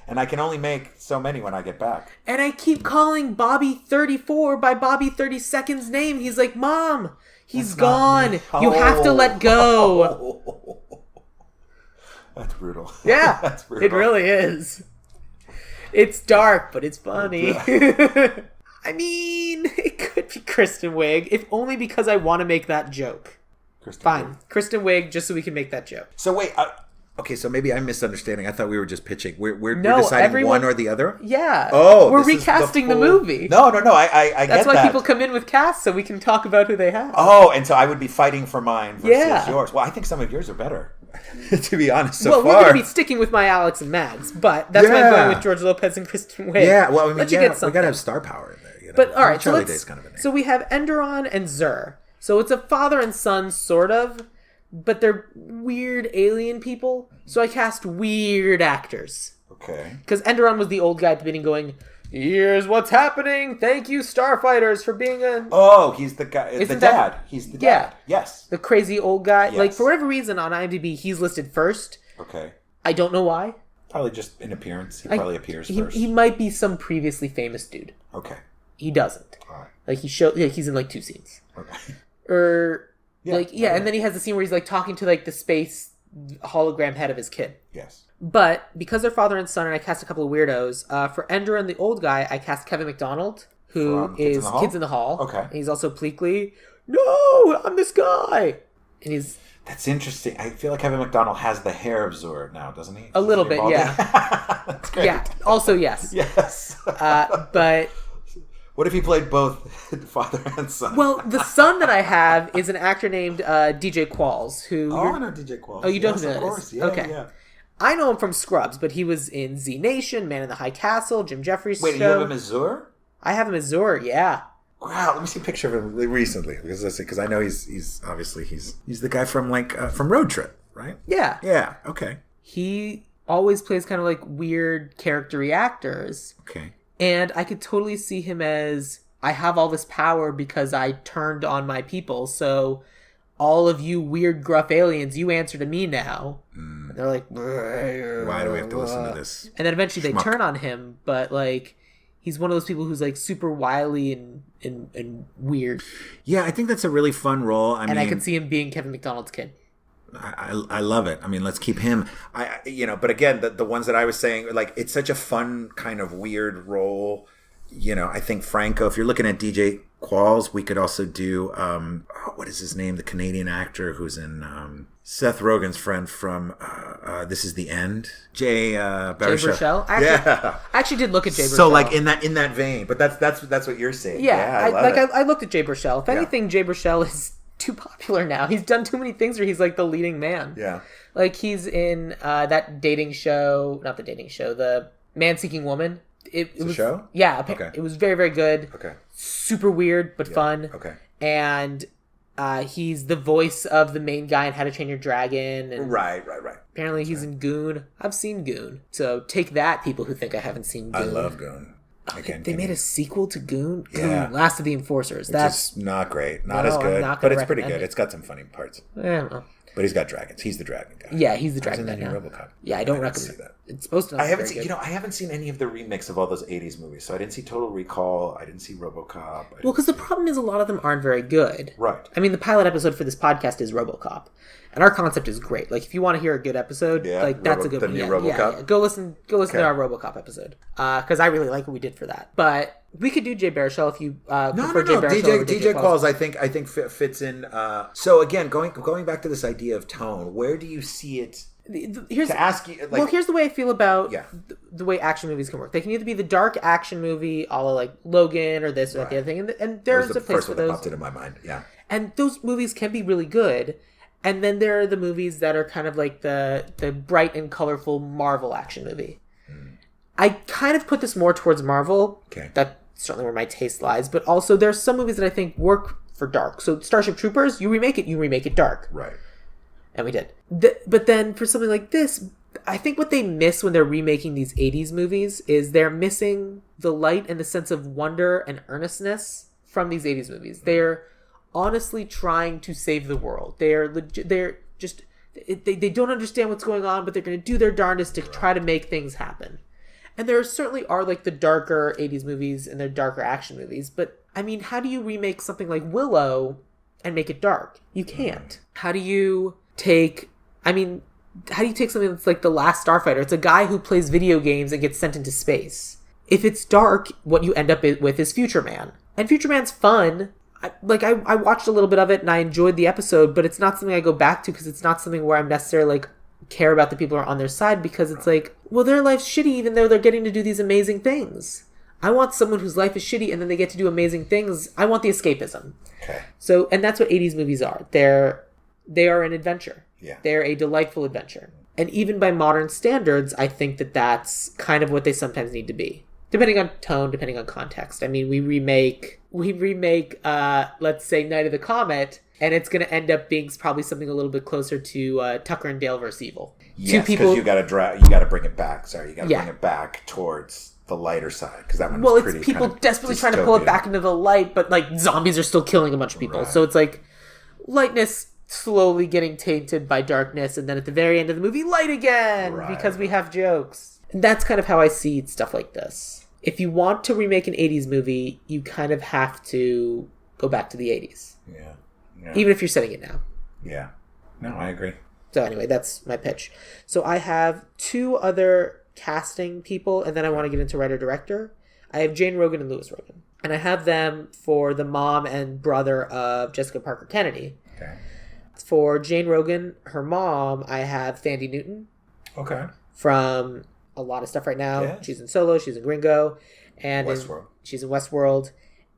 And I can only make so many when I get back. And I keep calling Bobby 34 by Bobby 32nd's name. He's like, Mom, he's gone. You have to let go. That's brutal. Yeah, That's brutal. It really is. It's dark, but it's funny. I mean, it could be Kristen Wiig, if only because I want to make that joke. Fine. Kristen Wiig, just so we can make that joke. So wait, okay, so maybe I'm misunderstanding. I thought we were just pitching. We're deciding one or the other? Yeah. Oh, we're recasting the movie. No. I get that. That's why people come in with casts, so we can talk about who they have. Oh, and so I would be fighting for mine versus yours. Well, I think some of yours are better, to be honest, so far. Well, we're going to be sticking with my Alex and Mads, but that's why I'm going with George Lopez and Kristen Wiig. Yeah, well, I mean, we got to have star power in there. But, all right, Charlie Day's kind of a name. So we have Enderon and Zur. So it's a father and son, sort of, but they're weird alien people. So I cast weird actors. Okay. Because Enderon was the old guy at the beginning going, here's what's happening. Thank you, Starfighters, for being a... Oh, he's the guy. Isn't the that- dad. He's the Yeah. dad. Yes. The crazy old guy. Yes. Like, for whatever reason, on IMDb, he's listed first. Okay. I don't know why. Probably just in appearance. He probably appears first. He might be some previously famous dude. Okay. He doesn't. All right. Like, he's in, like, 2 scenes. Okay. Or... Yeah. And then he has the scene where he's, like, talking to, like, the space hologram head of his kid. Yes. But because they're father and son, and I cast a couple of weirdos, for Ender and the old guy, I cast Kevin McDonald, who From is Kids in the Hall. Okay. And he's also Pleakley. No, I'm this guy. And he's That's interesting. I feel like Kevin McDonald has the hair of Zor now, doesn't he? a little Is he bit, balding? yeah. That's great. Yeah. Also, yes. Yes. But What if he played both father and son? well, the son that I have is an actor named DJ Qualls, who I know DJ Qualls. Oh, you don't yes, know of that course. is? Yeah, Okay. yeah. I know him from Scrubs, but he was in Z Nation, Man in the High Castle, Jim Jeffries' Wait, show. you have him as Zor? I have him as Zor, yeah. Wow, let me see a picture of him recently because I know he's obviously he's the guy from from Road Trip, right? Yeah. Yeah. Okay. He always plays kind of like weird character-y actors. Okay. And I could totally see him as, I have all this power because I turned on my people, so all of you weird gruff aliens, you answer to me now. And they're like, Why do we have to listen to this? and then eventually they schmuck? turn on him, but like, he's one of those people who's like super wily and weird. Yeah, I think that's a really fun role. I mean, I could see him being Kevin McDonald's kid. I love it. I mean, let's keep him. But again, the ones that I was saying, like, it's such a fun kind of weird role. I think Franco. If you're looking at DJ Qualls, we could also do what is his name? The Canadian actor who's in Seth Rogen's friend from This Is the End. Jay Baruchel. I actually did look at Jay Baruchel. So like in that vein, but that's what you're saying. Yeah, I love it. I looked at Jay Baruchel. If anything, Jay Baruchel is too popular now. He's done too many things where he's like the leading man. Yeah. Like he's in that dating show, not the dating show, the Man Seeking Woman. It was a show? Yeah, Okay. It was very, very good. Okay. Super weird, but fun. Okay. And he's the voice of the main guy in How to Train Your Dragon. And Right. apparently he's in Goon. I've seen Goon. So take that, people who think I haven't seen Goon. I love Goon. Again, They made a sequel to Goon? Yeah. Goon, Last of the Enforcers. That's not great. Not No, as I'm good, not but gonna it's pretty recommend good. it. It's got some funny parts. I don't know. But he's got dragons. He's the dragon guy. Yeah, he's the I was dragon in guy the new now. RoboCop. Yeah, I don't didn't recommend see that. It's supposed to. I haven't seen. I haven't seen any of the remakes of all those '80s movies. So I didn't see Total Recall. I didn't see RoboCop. Well, because the problem is a lot of them aren't very good. Right. I mean, the pilot episode for this podcast is RoboCop, and our concept is great. Like, if you want to hear a good episode, that's a good the one. new Yeah, RoboCop? yeah. Go listen to our RoboCop episode, because I really like what we did for that. But we could do Jay Baruchel if you prefer Jay Baruchel over DJ Qualls, I think fits in. So again, going back to this idea of tone, where do you see it? Here's To ask you, here's the way I feel about Yeah. the way action movies can work. They can either be the dark action movie, a la like Logan or this or that, the other thing, and there's that was a the place first for one that those. popped into my mind. Yeah. And those movies can be really good. And then there are the movies that are kind of like the bright and colorful Marvel action movie. I kind of put this more towards Marvel. Okay. That's certainly where my taste lies. But also there's some movies that I think work for dark. So Starship Troopers, you remake it dark. Right. And we did. But then for something like this, I think what they miss when they're remaking these 80s movies is they're missing the light and the sense of wonder and earnestness from these 80s movies. They're honestly trying to save the world. They don't understand what's going on, but they're going to do their darndest to try to make things happen. And there certainly are like the darker 80s movies and their darker action movies, but I mean, how do you remake something like Willow and make it dark? You can't. How do you take something that's like The Last Starfighter? It's a guy who plays video games and gets sent into space. If it's dark, what you end up with is Future Man. And Future Man's fun. I watched a little bit of it and I enjoyed the episode, but it's not something I go back to because it's not something where I'm necessarily like care about the people who are on their side, because it's like, well, their life's shitty even though they're getting to do these amazing things. I want someone whose life is shitty and then they get to do amazing things. I want the escapism. Okay. So, and that's what 80s movies are. They are an adventure. Yeah. They're a delightful adventure. And even by modern standards, I think that that's kind of what they sometimes need to be. Depending on tone, depending on context. I mean, we remake, let's say, Night of the Comet, and it's going to end up being probably something a little bit closer to Tucker and Dale vs. Evil. Yes, because you got to bring it back. Sorry, you got to bring it back towards the lighter side, because that one Well, was it's pretty people kind of desperately trying to pull it back into the light, but like zombies are still killing a bunch of people. Right. So it's like lightness slowly getting tainted by darkness, and then at the very end of the movie, light again, Right. because we have jokes. And that's kind of how I see stuff like this. If you want to remake an 80s movie, you kind of have to go back to the 80s. Yeah. Even if you're setting it now. Yeah. No, I agree. So anyway, that's my pitch. So I have 2 other casting people, and then I want to get into writer-director. I have Jane Rogan and Louis Rogan. And I have them for the mom and brother of Jessica Parker Kennedy. Okay. For Jane Rogan, her mom, I have Thandie Newton Okay. from a lot of stuff right now. Yeah. She's in Solo, she's in Gringo, and Westworld. she's in Westworld.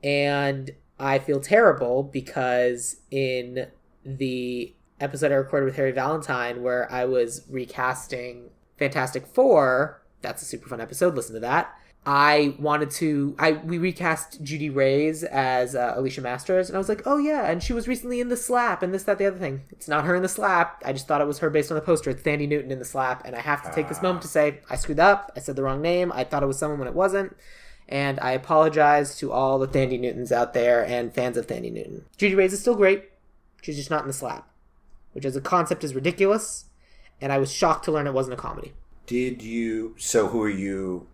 And I feel terrible because in the episode I recorded with Harry Valentine where I was recasting Fantastic Four, that's a super fun episode, listen to that. We recast Judy Reyes as Alicia Masters, and I was like, oh yeah, and she was recently in The Slap, and this, that, the other thing. It's not her in The Slap. I just thought it was her based on the poster. It's Thandie Newton in The Slap, and I have to take this moment to say, I screwed up. I said the wrong name. I thought it was someone when it wasn't, and I apologize to all the Thandie Newtons out there and fans of Thandie Newton. Judy Reyes is still great. She's just not in The Slap, which as a concept is ridiculous, and I was shocked to learn it wasn't a comedy. So who are you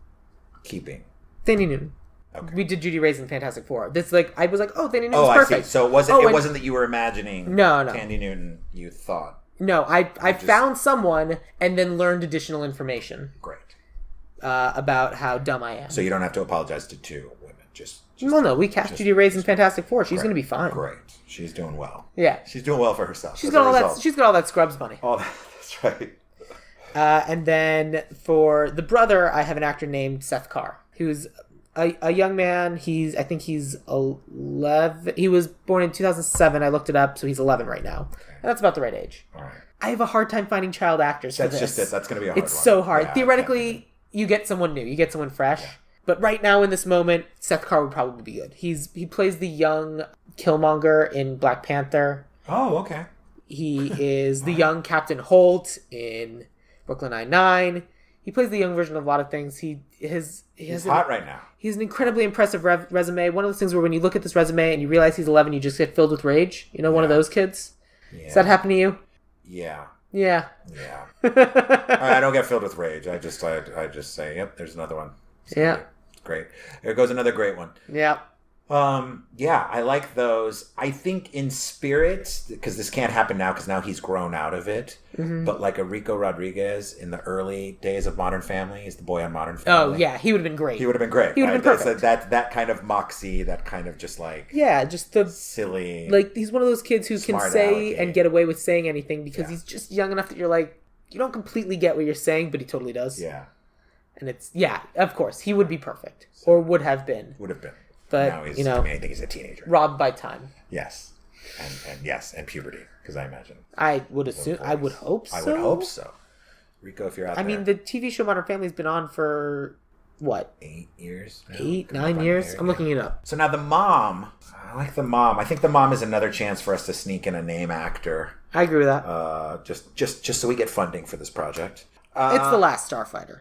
keeping? Thandie Newton. Okay. We did Judy Reyes in Fantastic Four. This I was like, oh, Thandie Newton's Oh, perfect. I see. So it wasn't that you were imagining No. Thandie Newton, you thought. No, I found someone and then learned additional information Great. about how dumb I am. So you don't have to apologize to 2 women. Just No, we cast Judy Reyes in Fantastic Four. She's going to be fine. Great. She's doing well. Yeah. She's doing well for herself. She's got all that Scrubs money. Oh, that's right. And then for the brother, I have an actor named Seth Carr, who's a young man. I think he's 11. He was born in 2007. I looked it up, so he's 11 right now. Okay. And that's about the right age. All right. I have a hard time finding child actors for this. That's just it. That's going to be a hard one. It's so hard. Yeah, Theoretically, you get someone new. You get someone fresh. Yeah. But right now, in this moment, Seth Carr would probably be good. He plays the young Killmonger in Black Panther. Oh, okay. He is the young Captain Holt in Brooklyn Nine-Nine. He plays the young version of a lot of things. He's hot right now. He's an incredibly impressive resume. One of those things where when you look at this resume and you realize he's 11, you just get filled with rage. You know, one of those kids. Yeah. Does that happen to you? Yeah. Yeah. Yeah. I don't get filled with rage. I just say, yep, there's another one. Yeah. It's great. Here goes another great one. Yeah. Yeah, I like those. I think in spirit, because this can't happen now because now he's grown out of it, but like a Rico Rodriguez in the early days of Modern Family, he's the boy on Modern Family. Oh, yeah, he would have been great. He would have been great. He would have been perfect. That kind of moxie, that kind of just like... Yeah, just the... silly... Like, he's one of those kids who can say and get away with saying anything because he's just young enough that you're like, you don't completely get what you're saying, but he totally does. Yeah. And it's... Yeah, of course, he would be perfect. Or would have been. Would have been. But, now he's, I think he's a teenager. Robbed by time. Yes. And puberty, because I imagine. I would assume. I would hope so. I would hope so. Rico, if you're out there. I mean, the TV show Modern Family's been on for, what? 8 years? Now? 9 years? I'm looking it up. So now the mom, I like the mom. I think the mom is another chance for us to sneak in a name actor. I agree with that. Just so we get funding for this project. It's The Last Starfighter.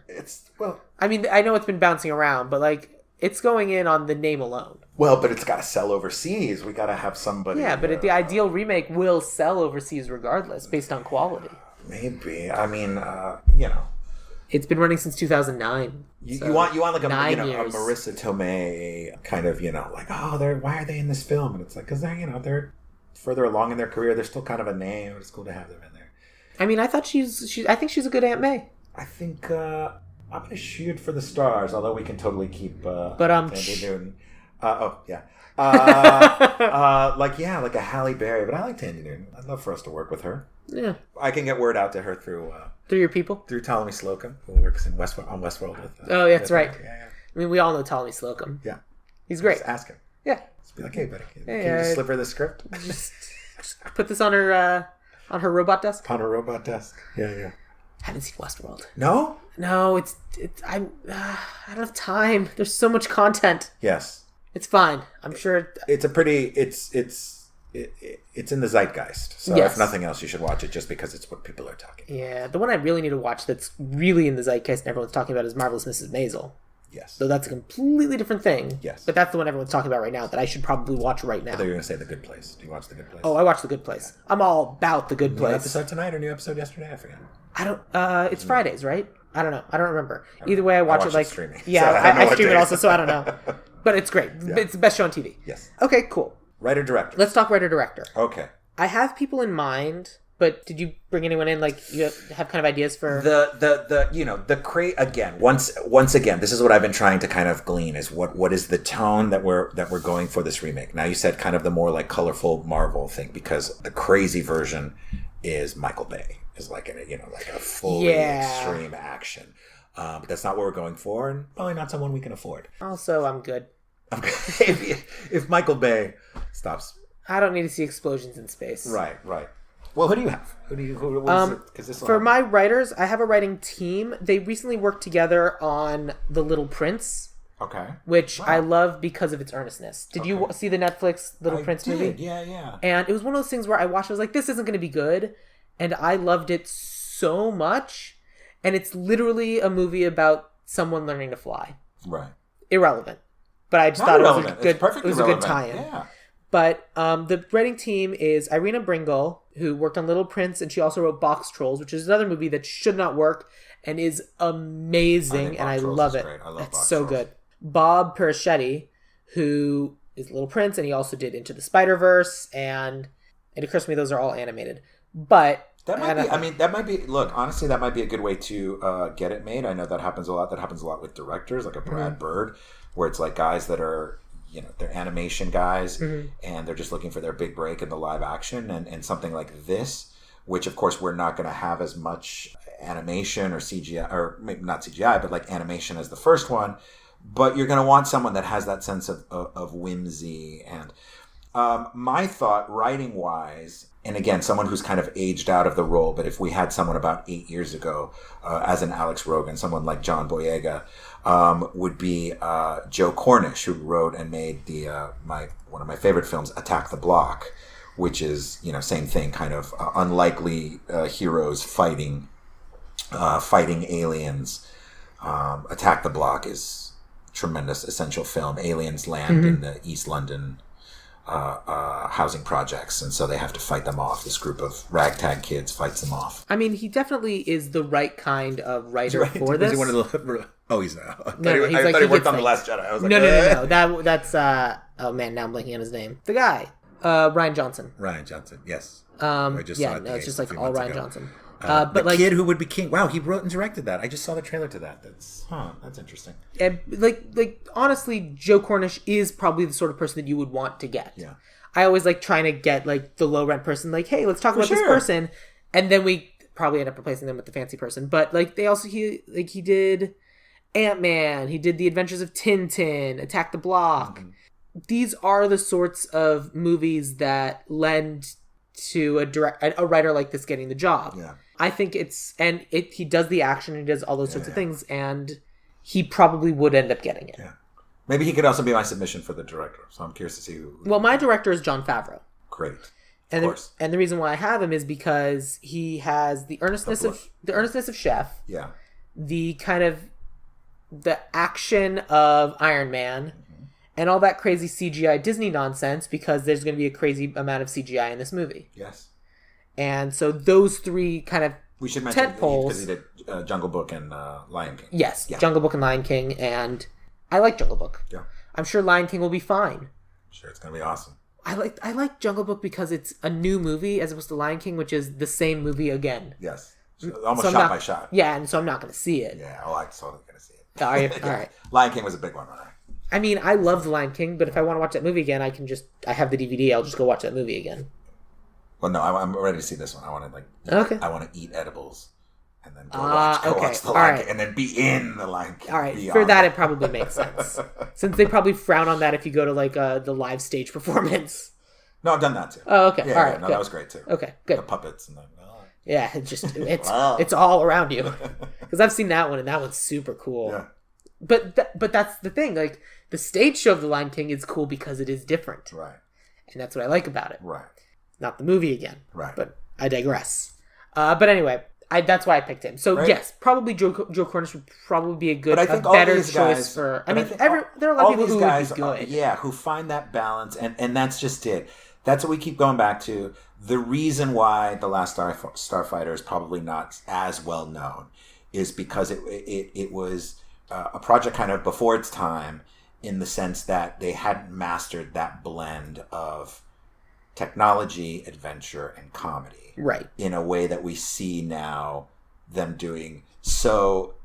I mean, I know it's been bouncing around, but like, it's going in on the name alone. Well, but it's got to sell overseas. We got to have somebody. Yeah, but the ideal remake will sell overseas regardless, based on quality. Maybe. I mean, It's been running since 2009. You want like a years. Marissa Tomei kind of, like, oh, why are they in this film? And it's like, because they're further along in their career. They're still kind of a name. It's cool to have them in there. I mean, I think she's a good Aunt May. I think I'm going to shoot for the stars, although we can totally keep Thandie Newton. Like a Halle Berry, but I like Thandie Newton. I'd love for us to work with her. Yeah. I can get word out to her through your people? Through Ptolemy Slocum, who works on Westworld with oh, yeah, that's right. Yeah. I mean, we all know Ptolemy Slocum. Yeah. He's great. Just ask him. Yeah. Just be like, hey, buddy, can you just slip her the script? Just put this on her robot desk? On her robot desk. Yeah. Haven't seen Westworld. No? No, I don't have time. There's so much content. Yes. It's fine. I'm sure. It's in the zeitgeist. So if nothing else, you should watch it just because it's what people are talking about. Yeah, the one I really need to watch that's really in the zeitgeist and everyone's talking about is Marvelous Mrs. Maisel. Yes. So that's a completely different thing. Yes. But that's the one everyone's talking about right now that I should probably watch right now. I thought you were going to say The Good Place. Do you watch The Good Place? Oh, I watched The Good Place. Yeah. I'm all about The Good Place. New episode tonight or new episode yesterday? I forget. I don't, it's Fridays, right? I don't know. I don't remember. Either way, I watch it like... streaming. Yeah, So I stream it also, so I don't know. But it's great. Yeah. It's the best show on TV. Yes. Okay, cool. Writer-director. Let's talk writer-director. Okay. I have people in mind, but did you bring anyone in? Like, you have kind of ideas for... Again, once again, this is what I've been trying to kind of glean is what is the tone that we're going for this remake. Now, you said kind of the more like colorful Marvel thing, because the crazy version is Michael Bay. Is like a fully extreme action. But that's not what we're going for, and probably not someone we can afford. Also, I'm good. If Michael Bay stops, I don't need to see explosions in space. Right. Well, who do you have? For my writers, I have a writing team. They recently worked together on The Little Prince. Okay. Which I love because of its earnestness. Did you see the Netflix Little Prince movie? Yeah. And it was one of those things where I watched, I was like, this isn't going to be good. And I loved it so much. And it's literally a movie about someone learning to fly. Right. Irrelevant. But I just thought it was a good tie-in. Yeah. But the writing team is Irina Bringle, who worked on Little Prince, and she also wrote Box Trolls, which is another movie that should not work and is amazing, and I love it. It's so good. Bob Perischetti, who is Little Prince, and he also did Into the Spider-Verse, and it occurs to me those are all animated. But that might be. Look, honestly, that might be a good way to get it made. I know that happens a lot. That happens a lot with directors, like a Brad Bird, where it's like guys that are, they're animation guys, and they're just looking for their big break in the live action, and something like this, which of course we're not going to have as much animation or CGI, or maybe not CGI, but like animation as the first one. But you're going to want someone that has that sense of whimsy. And my thought, writing wise, and again, someone who's kind of aged out of the role, but if we had someone about 8 years ago as an Alex Rogan, someone like John Boyega, would be Joe Cornish, who wrote and made one of my favorite films, Attack the Block, which is, same thing, kind of unlikely heroes fighting aliens. Attack the Block is tremendous, essential film. Aliens land in the East London housing projects, and so they have to fight them off. This group of ragtag kids fights them off. I mean, he definitely is the right kind of writer for this. Is he one of the... Oh, he's not. I thought he worked on The Last Jedi. I was like, no. That's oh man, now I'm blanking on his name. The guy, Rian Johnson. Ryan Johnson, yes. I just saw it. It's just like all Rian Johnson. But the kid who would be king. Wow, he wrote and directed that. I just saw the trailer to that. That's interesting. And like honestly, Joe Cornish is probably the sort of person that you would want to get. Yeah. I always like trying to get like the low rent person. Like, hey, let's talk about this person, and then we probably end up replacing them with the fancy person. But like he did Ant-Man. He did The Adventures of Tintin, Attack the Block. Mm-hmm. These are the sorts of movies that lend to a writer like this getting the job. Yeah. I think he does the action, he does all those sorts of things, and he probably would end up getting it. Yeah. Maybe he could also be my submission for the director, so I'm curious to see who... Well, my director is Jon Favreau. Great. Of course. And the reason why I have him is because he has the earnestness of Chef. Yeah. The kind of the action of Iron Man. And all that crazy CGI Disney nonsense, because there's going to be a crazy amount of CGI in this movie. Yes. And so those three kind of we should mention tent poles. Because he did Jungle Book and Lion King. Yes, yeah. Jungle Book and Lion King, and I like Jungle Book. Yeah. I'm sure Lion King will be fine. Sure, it's going to be awesome. I like Jungle Book because it's a new movie as opposed to Lion King, which is the same movie again. Yes. So almost shot by shot. Yeah, and so I'm not going to see it. Yeah, I'm totally going to see it. All right. All right. Lion King was a big one, right? I mean, I love The Lion King, but if I want to watch that movie again, I have the DVD. I'll just go watch that movie again. Well, no, I'm ready to see this one. I want to I want to eat edibles and then go watch The Lion King, and then be in The Lion King. All right, for that it probably makes sense, since they probably frown on that if you go to like the live stage performance. No, I've done that too. Oh, okay, all right, no, that was great too. Okay, good. The puppets and yeah, it's all around you, because I've seen that one, and that one's super cool. Yeah. But that's the thing, like the stage show of The Lion King is cool because it is different, right? And that's what I like about it, right? Not the movie again, right? But I digress. But anyway, That's why I picked him. So Right? yes, probably Joe Cornish would probably be a But I think all better these choice guys, for. but I mean, think there are a lot all of people these who guys would be good. who find that balance, and that's just it. That's what we keep going back to. The reason why The Last Starfighter is probably not as well known is because it was a project kind of before its time, in the sense that they hadn't mastered that blend of technology, adventure, and comedy, Right. in a way that we see now them doing so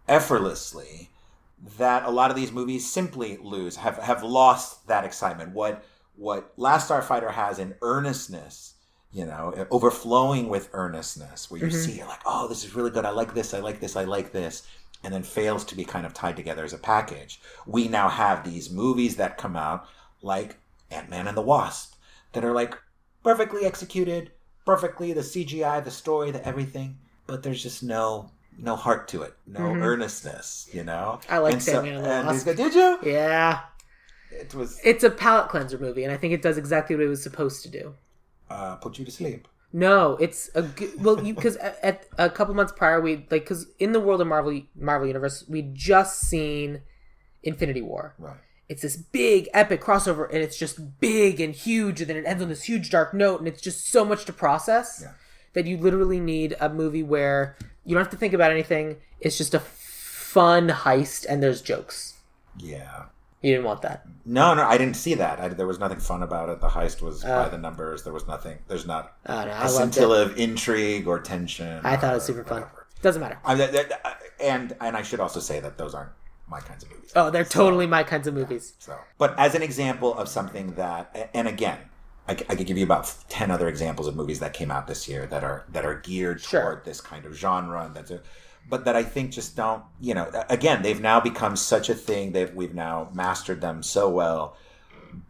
effortlessly, that a lot of these movies simply have lost that excitement. What Last Starfighter has in earnestness, overflowing with earnestness, where you see, you're like, oh, this is really good. I like this. I like this. I like this. And then fails to be kind of tied together as a package. We now have these movies that come out like Ant-Man and the Wasp that are like perfectly executed, perfectly, the CGI, the story, the everything, but there's just no heart to it, no earnestness, I like Ant-Man and the Wasp. Did you? Yeah. It's a palate cleanser movie, and I think it does exactly what it was supposed to do. Put you to sleep. No, it's because at a couple months prior, because in the world of Marvel Universe, we'd just seen Infinity War. Right. It's this big epic crossover, and it's just big and huge, and then it ends on this huge dark note, and it's just so much to process that you literally need a movie where you don't have to think about anything. It's just a fun heist, and there's jokes. Yeah. You didn't want that. No, I didn't see that. There was nothing fun about it. The heist was by the numbers. There was nothing. There's not a scintilla of intrigue or tension. I thought it was super fun. Doesn't matter. And I should also say that those aren't my kinds of movies. Oh, they're totally my kinds of movies. But as an example of something that, and again, I could give you about 10 other examples of movies that came out this year that are geared toward this kind of genre, and but that I think just don't, again, they've now become such a thing. We've now mastered them so well,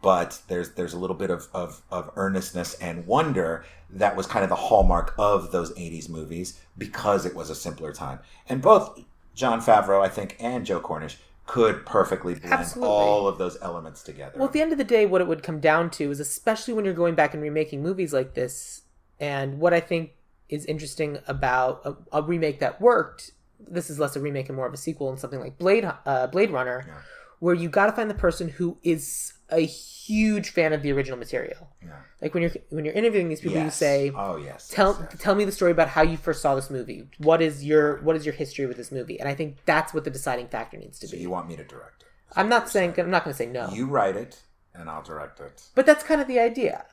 but there's a little bit of earnestness and wonder that was kind of the hallmark of those 80s movies, because it was a simpler time. And both Jon Favreau, I think, and Joe Cornish could perfectly blend all of those elements together. Well, at the end of the day, what it would come down to is, especially when you're going back and remaking movies like this, and what I think is interesting about a remake that worked, this is less a remake and more of a sequel, and something like Blade Runner, where you got to find the person who is a huge fan of the original material. Yeah. Like when you're interviewing these people, you say, "Oh yes, tell me the story about how you first saw this movie. What is your history with this movie?" And I think that's what the deciding factor needs to be. So you want me to direct it? I'm not going to say no. You write it, and I'll direct it. But that's kind of the idea.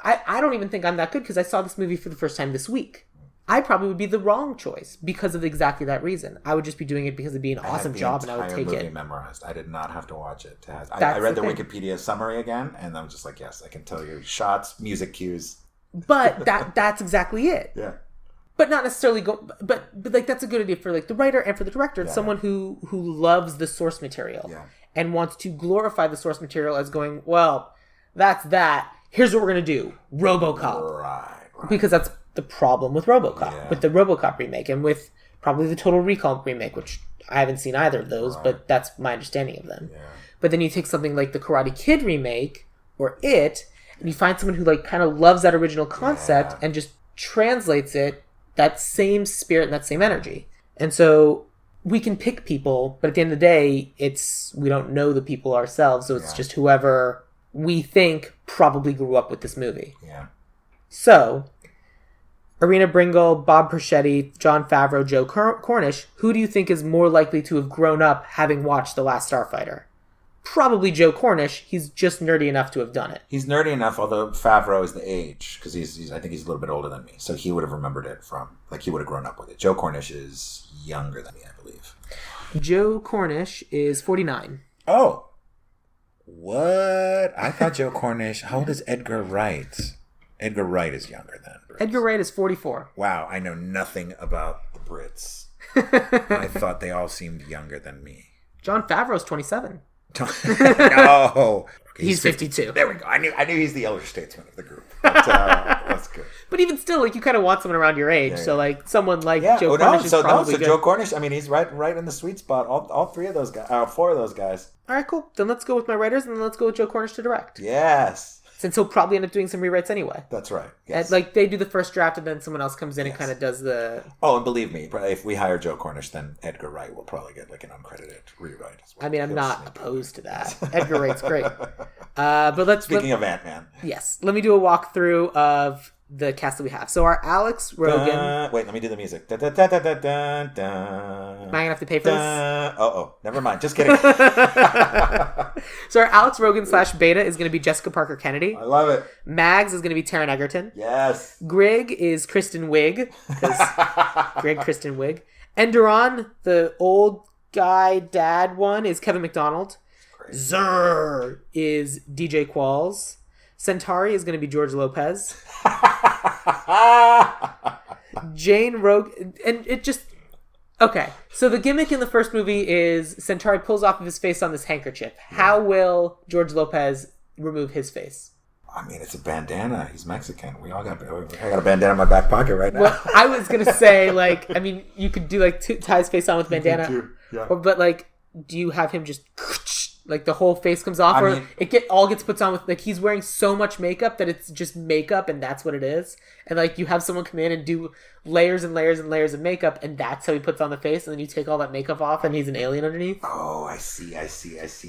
I don't even think I'm that good, because I saw this movie for the first time this week. I probably would be the wrong choice because of exactly that reason. I would just be doing it because it'd be an awesome job, and I would take movie it. Memorized. I did not have to watch it. I read the Wikipedia summary again, and I'm just like, yes, I can tell you shots, music cues. But that's exactly it. Yeah. But not necessarily but like, that's a good idea for like the writer and for the director. It's someone who loves the source material and wants to glorify the source material as going, well, that's that. Here's what we're gonna do: RoboCop. Right. Because that's the problem with RoboCop, with the RoboCop remake, and with probably the Total Recall remake, which I haven't seen either of those, but that's my understanding of them. Yeah. But then you take something like the Karate Kid remake or It, and you find someone who like kind of loves that original concept and just translates it, that same spirit and that same energy. And so we can pick people, but at the end of the day, we don't know the people ourselves, so it's just whoever we think probably grew up with this movie. Yeah. So, Irina Bringle, Bob Perschetti, Jon Favreau, Joe Cornish, who do you think is more likely to have grown up having watched The Last Starfighter? Probably Joe Cornish. He's just nerdy enough to have done it. He's nerdy enough, although Favreau is the age, because I think he's a little bit older than me, so he would have remembered it he would have grown up with it. Joe Cornish is younger than me, I believe. Joe Cornish is 49. Oh. What? I thought Joe Cornish... How old is Edgar Wright? Edgar Wright is younger than Brits. Edgar Wright is 44. Wow, I know nothing about the Brits. I thought they all seeed younger than me. Jon Favreau's 27. No. Okay, he's 52. There we go. I knew he's the elder statesman of the group. But, that's good. But even still, like, you kind of want someone around your age. So, like, someone like Joe Cornish is probably good. Joe Cornish, I mean, he's right in the sweet spot. All three of those guys, 4 of those guys. All right, cool. Then let's go with my writers, and then let's go with Joe Cornish to direct. Yes. since he'll probably end up doing some rewrites anyway. That's right. Yes. And, like, they do the first draft and then someone else comes in and kind of does the... Oh, and believe me, if we hire Joe Cornish, then Edgar Wright will probably get like an uncredited rewrite as well. I mean, I'm not opposed to that. Edgar Wright's great. But let's... Speaking of Ant-Man. Yes. Let me do a walkthrough of the cast that we have. So our Alex Rogan... Wait, let me do the music. Da, da, da, da, da, da, da. Am I going to have to pay for this? Oh, never mind. Just kidding. So our Alex Rogan / Beta is going to be Jessica Parker Kennedy. I love it. Mags is going to be Taron Egerton. Yes. Grig is Kristen Wiig. Grig, Kristen Wiig. Enderon, the old guy dad one, is Kevin McDonald. Zurr is DJ Qualls. Centauri is going to be George Lopez. Jane Rogue, and it just... Okay, so the gimmick in the first movie is Centauri pulls off of his face on this handkerchief. How will George Lopez remove his face? I mean, it's a bandana. He's Mexican. I got a bandana in my back pocket right now. Well, I was going to say, like, I mean, you could do, like, tie his face on with bandana. Yeah. But, like, do you have him just... Like the whole face comes off, or it all gets put on with, like, he's wearing so much makeup that it's just makeup and that's what it is. And like you have someone come in and do layers and layers and layers of makeup and that's how he puts on the face, and then you take all that makeup off and he's an alien underneath. Oh, I see.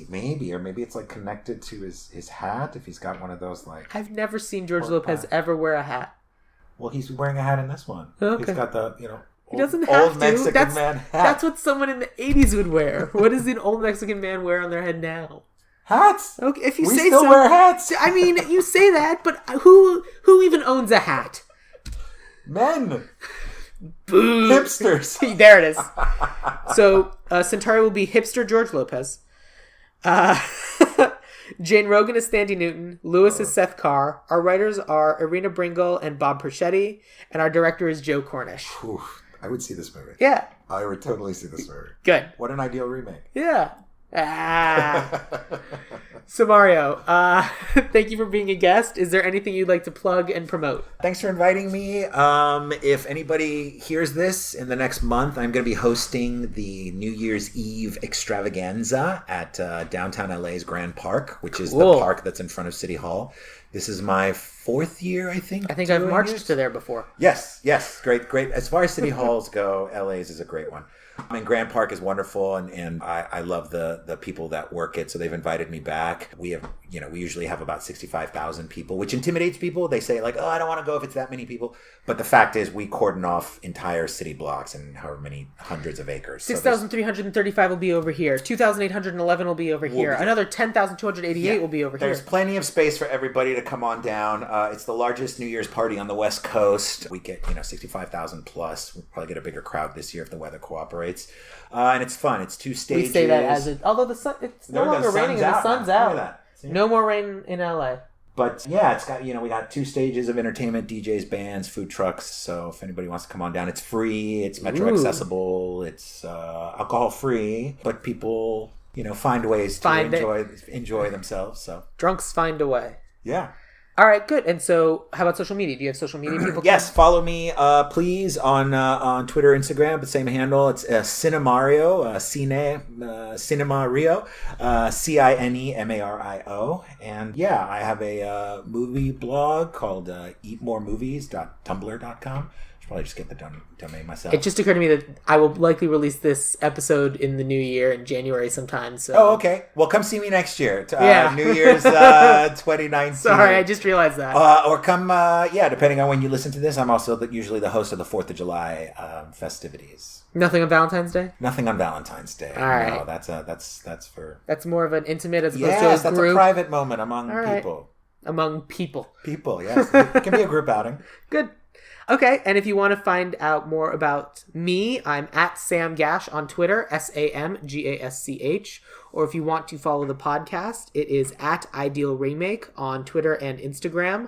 Maybe it's like connected to his hat if he's got one of those like. I've never seen George Lopez ever wear a hat. Well, he's wearing a hat in this one. Okay. He's got the He doesn't have old to. Mexican man hat. That's what someone in the 80s would wear. What does an old Mexican man wear on their head now? Hats. Okay, if you we say still so. wear hats. I mean, you say that, but who even owns a hat? Men. Boo. Hipsters. There it is. So Centauri will be hipster George Lopez. Jane Rogan is Sandy Newton. Lewis is Seth Carr. Our writers are Irina Bringle and Bob Perchetti. And our director is Joe Cornish. Oof, I would see this movie. Yeah. I would totally see this movie. Good. What an ideal remake. Yeah. So Mario, thank you for being a guest. Is there anything you'd like to plug and promote? Thanks for inviting me. If anybody hears this in the next month, I'm going to be hosting the New Year's Eve extravaganza at downtown LA's Grand Park, which is the park that's in front of City Hall. This is my 4th year, I think. I think I've marched to there before. Yes. Great. As far as city halls go, LA's is a great one. I mean, Grand Park is wonderful, and I love the people that work it, so they've invited me back. We usually have about 65,000 people, which intimidates people. They say, like, oh, I don't want to go if it's that many people. But the fact is, we cordon off entire city blocks and however many hundreds of acres. 6,335 will be over here. 2,811 will be over here. Another 10,288 will be over here. There's plenty of space for everybody to come on down. It's the largest New Year's party on the West Coast. We get 65,000 plus. We'll probably get a bigger crowd this year if the weather cooperates. And it's fun. It's 2 stages. We say that as it, although it's no longer raining and the sun's out. No more rain in LA. But yeah, it's got we got 2 stages of entertainment, DJs, bands, food trucks. So if anybody wants to come on down, it's free. It's metro accessible. It's alcohol free, but people find ways to enjoy themselves. So drunks find a way. Yeah. All right, good. And so, how about social media? Do you have social media people? Yes, follow me, please, on Twitter, Instagram, but same handle. It's Cinemario, Cinemario, Cinemario. And yeah, I have a movie blog called eatmoremovies.tumblr.com. Should probably just get the domain myself. It just occurred to me that I will likely release this episode in the new year, in January sometime. So. Oh, okay. Well, come see me next year. New Year's 2019. Sorry, I just realized that. Or come, depending on when you listen to this, I'm also usually the host of the 4th of July festivities. Nothing on Valentine's Day? Nothing on Valentine's Day. All right. No, that's for... That's more of an intimate as opposed to a group. That's a private moment among people. Among people. People, yes. It can be a group outing. Good. Okay, and if you want to find out more about me, I'm at Sam Gasch on Twitter, SamGasch. Or if you want to follow the podcast, it is at Ideal Remake on Twitter and Instagram.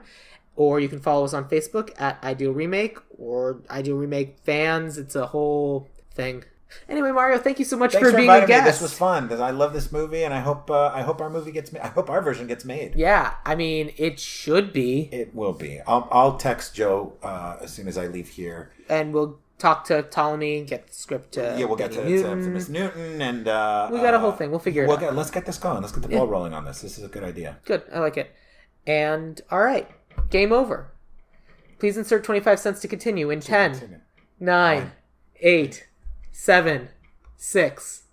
Or you can follow us on Facebook at Ideal Remake or Ideal Remake Fans. It's a whole thing. Anyway, Mario, thank you so much for being a guest. This was fun because I love this movie, and I hope our movie gets made. I hope our version gets made. Yeah, I mean, it should be. It will be. I'll text Joe as soon as I leave here, and we'll talk to Ptolemy, get the script to we'll get to Miss Newton, and we got a whole thing. We'll figure it out. Let's get this going. Let's get the ball rolling on this. This is a good idea. Good, I like it. And, all right, game over. Please insert 25 cents to continue in 10, 9, 8, 7, 6,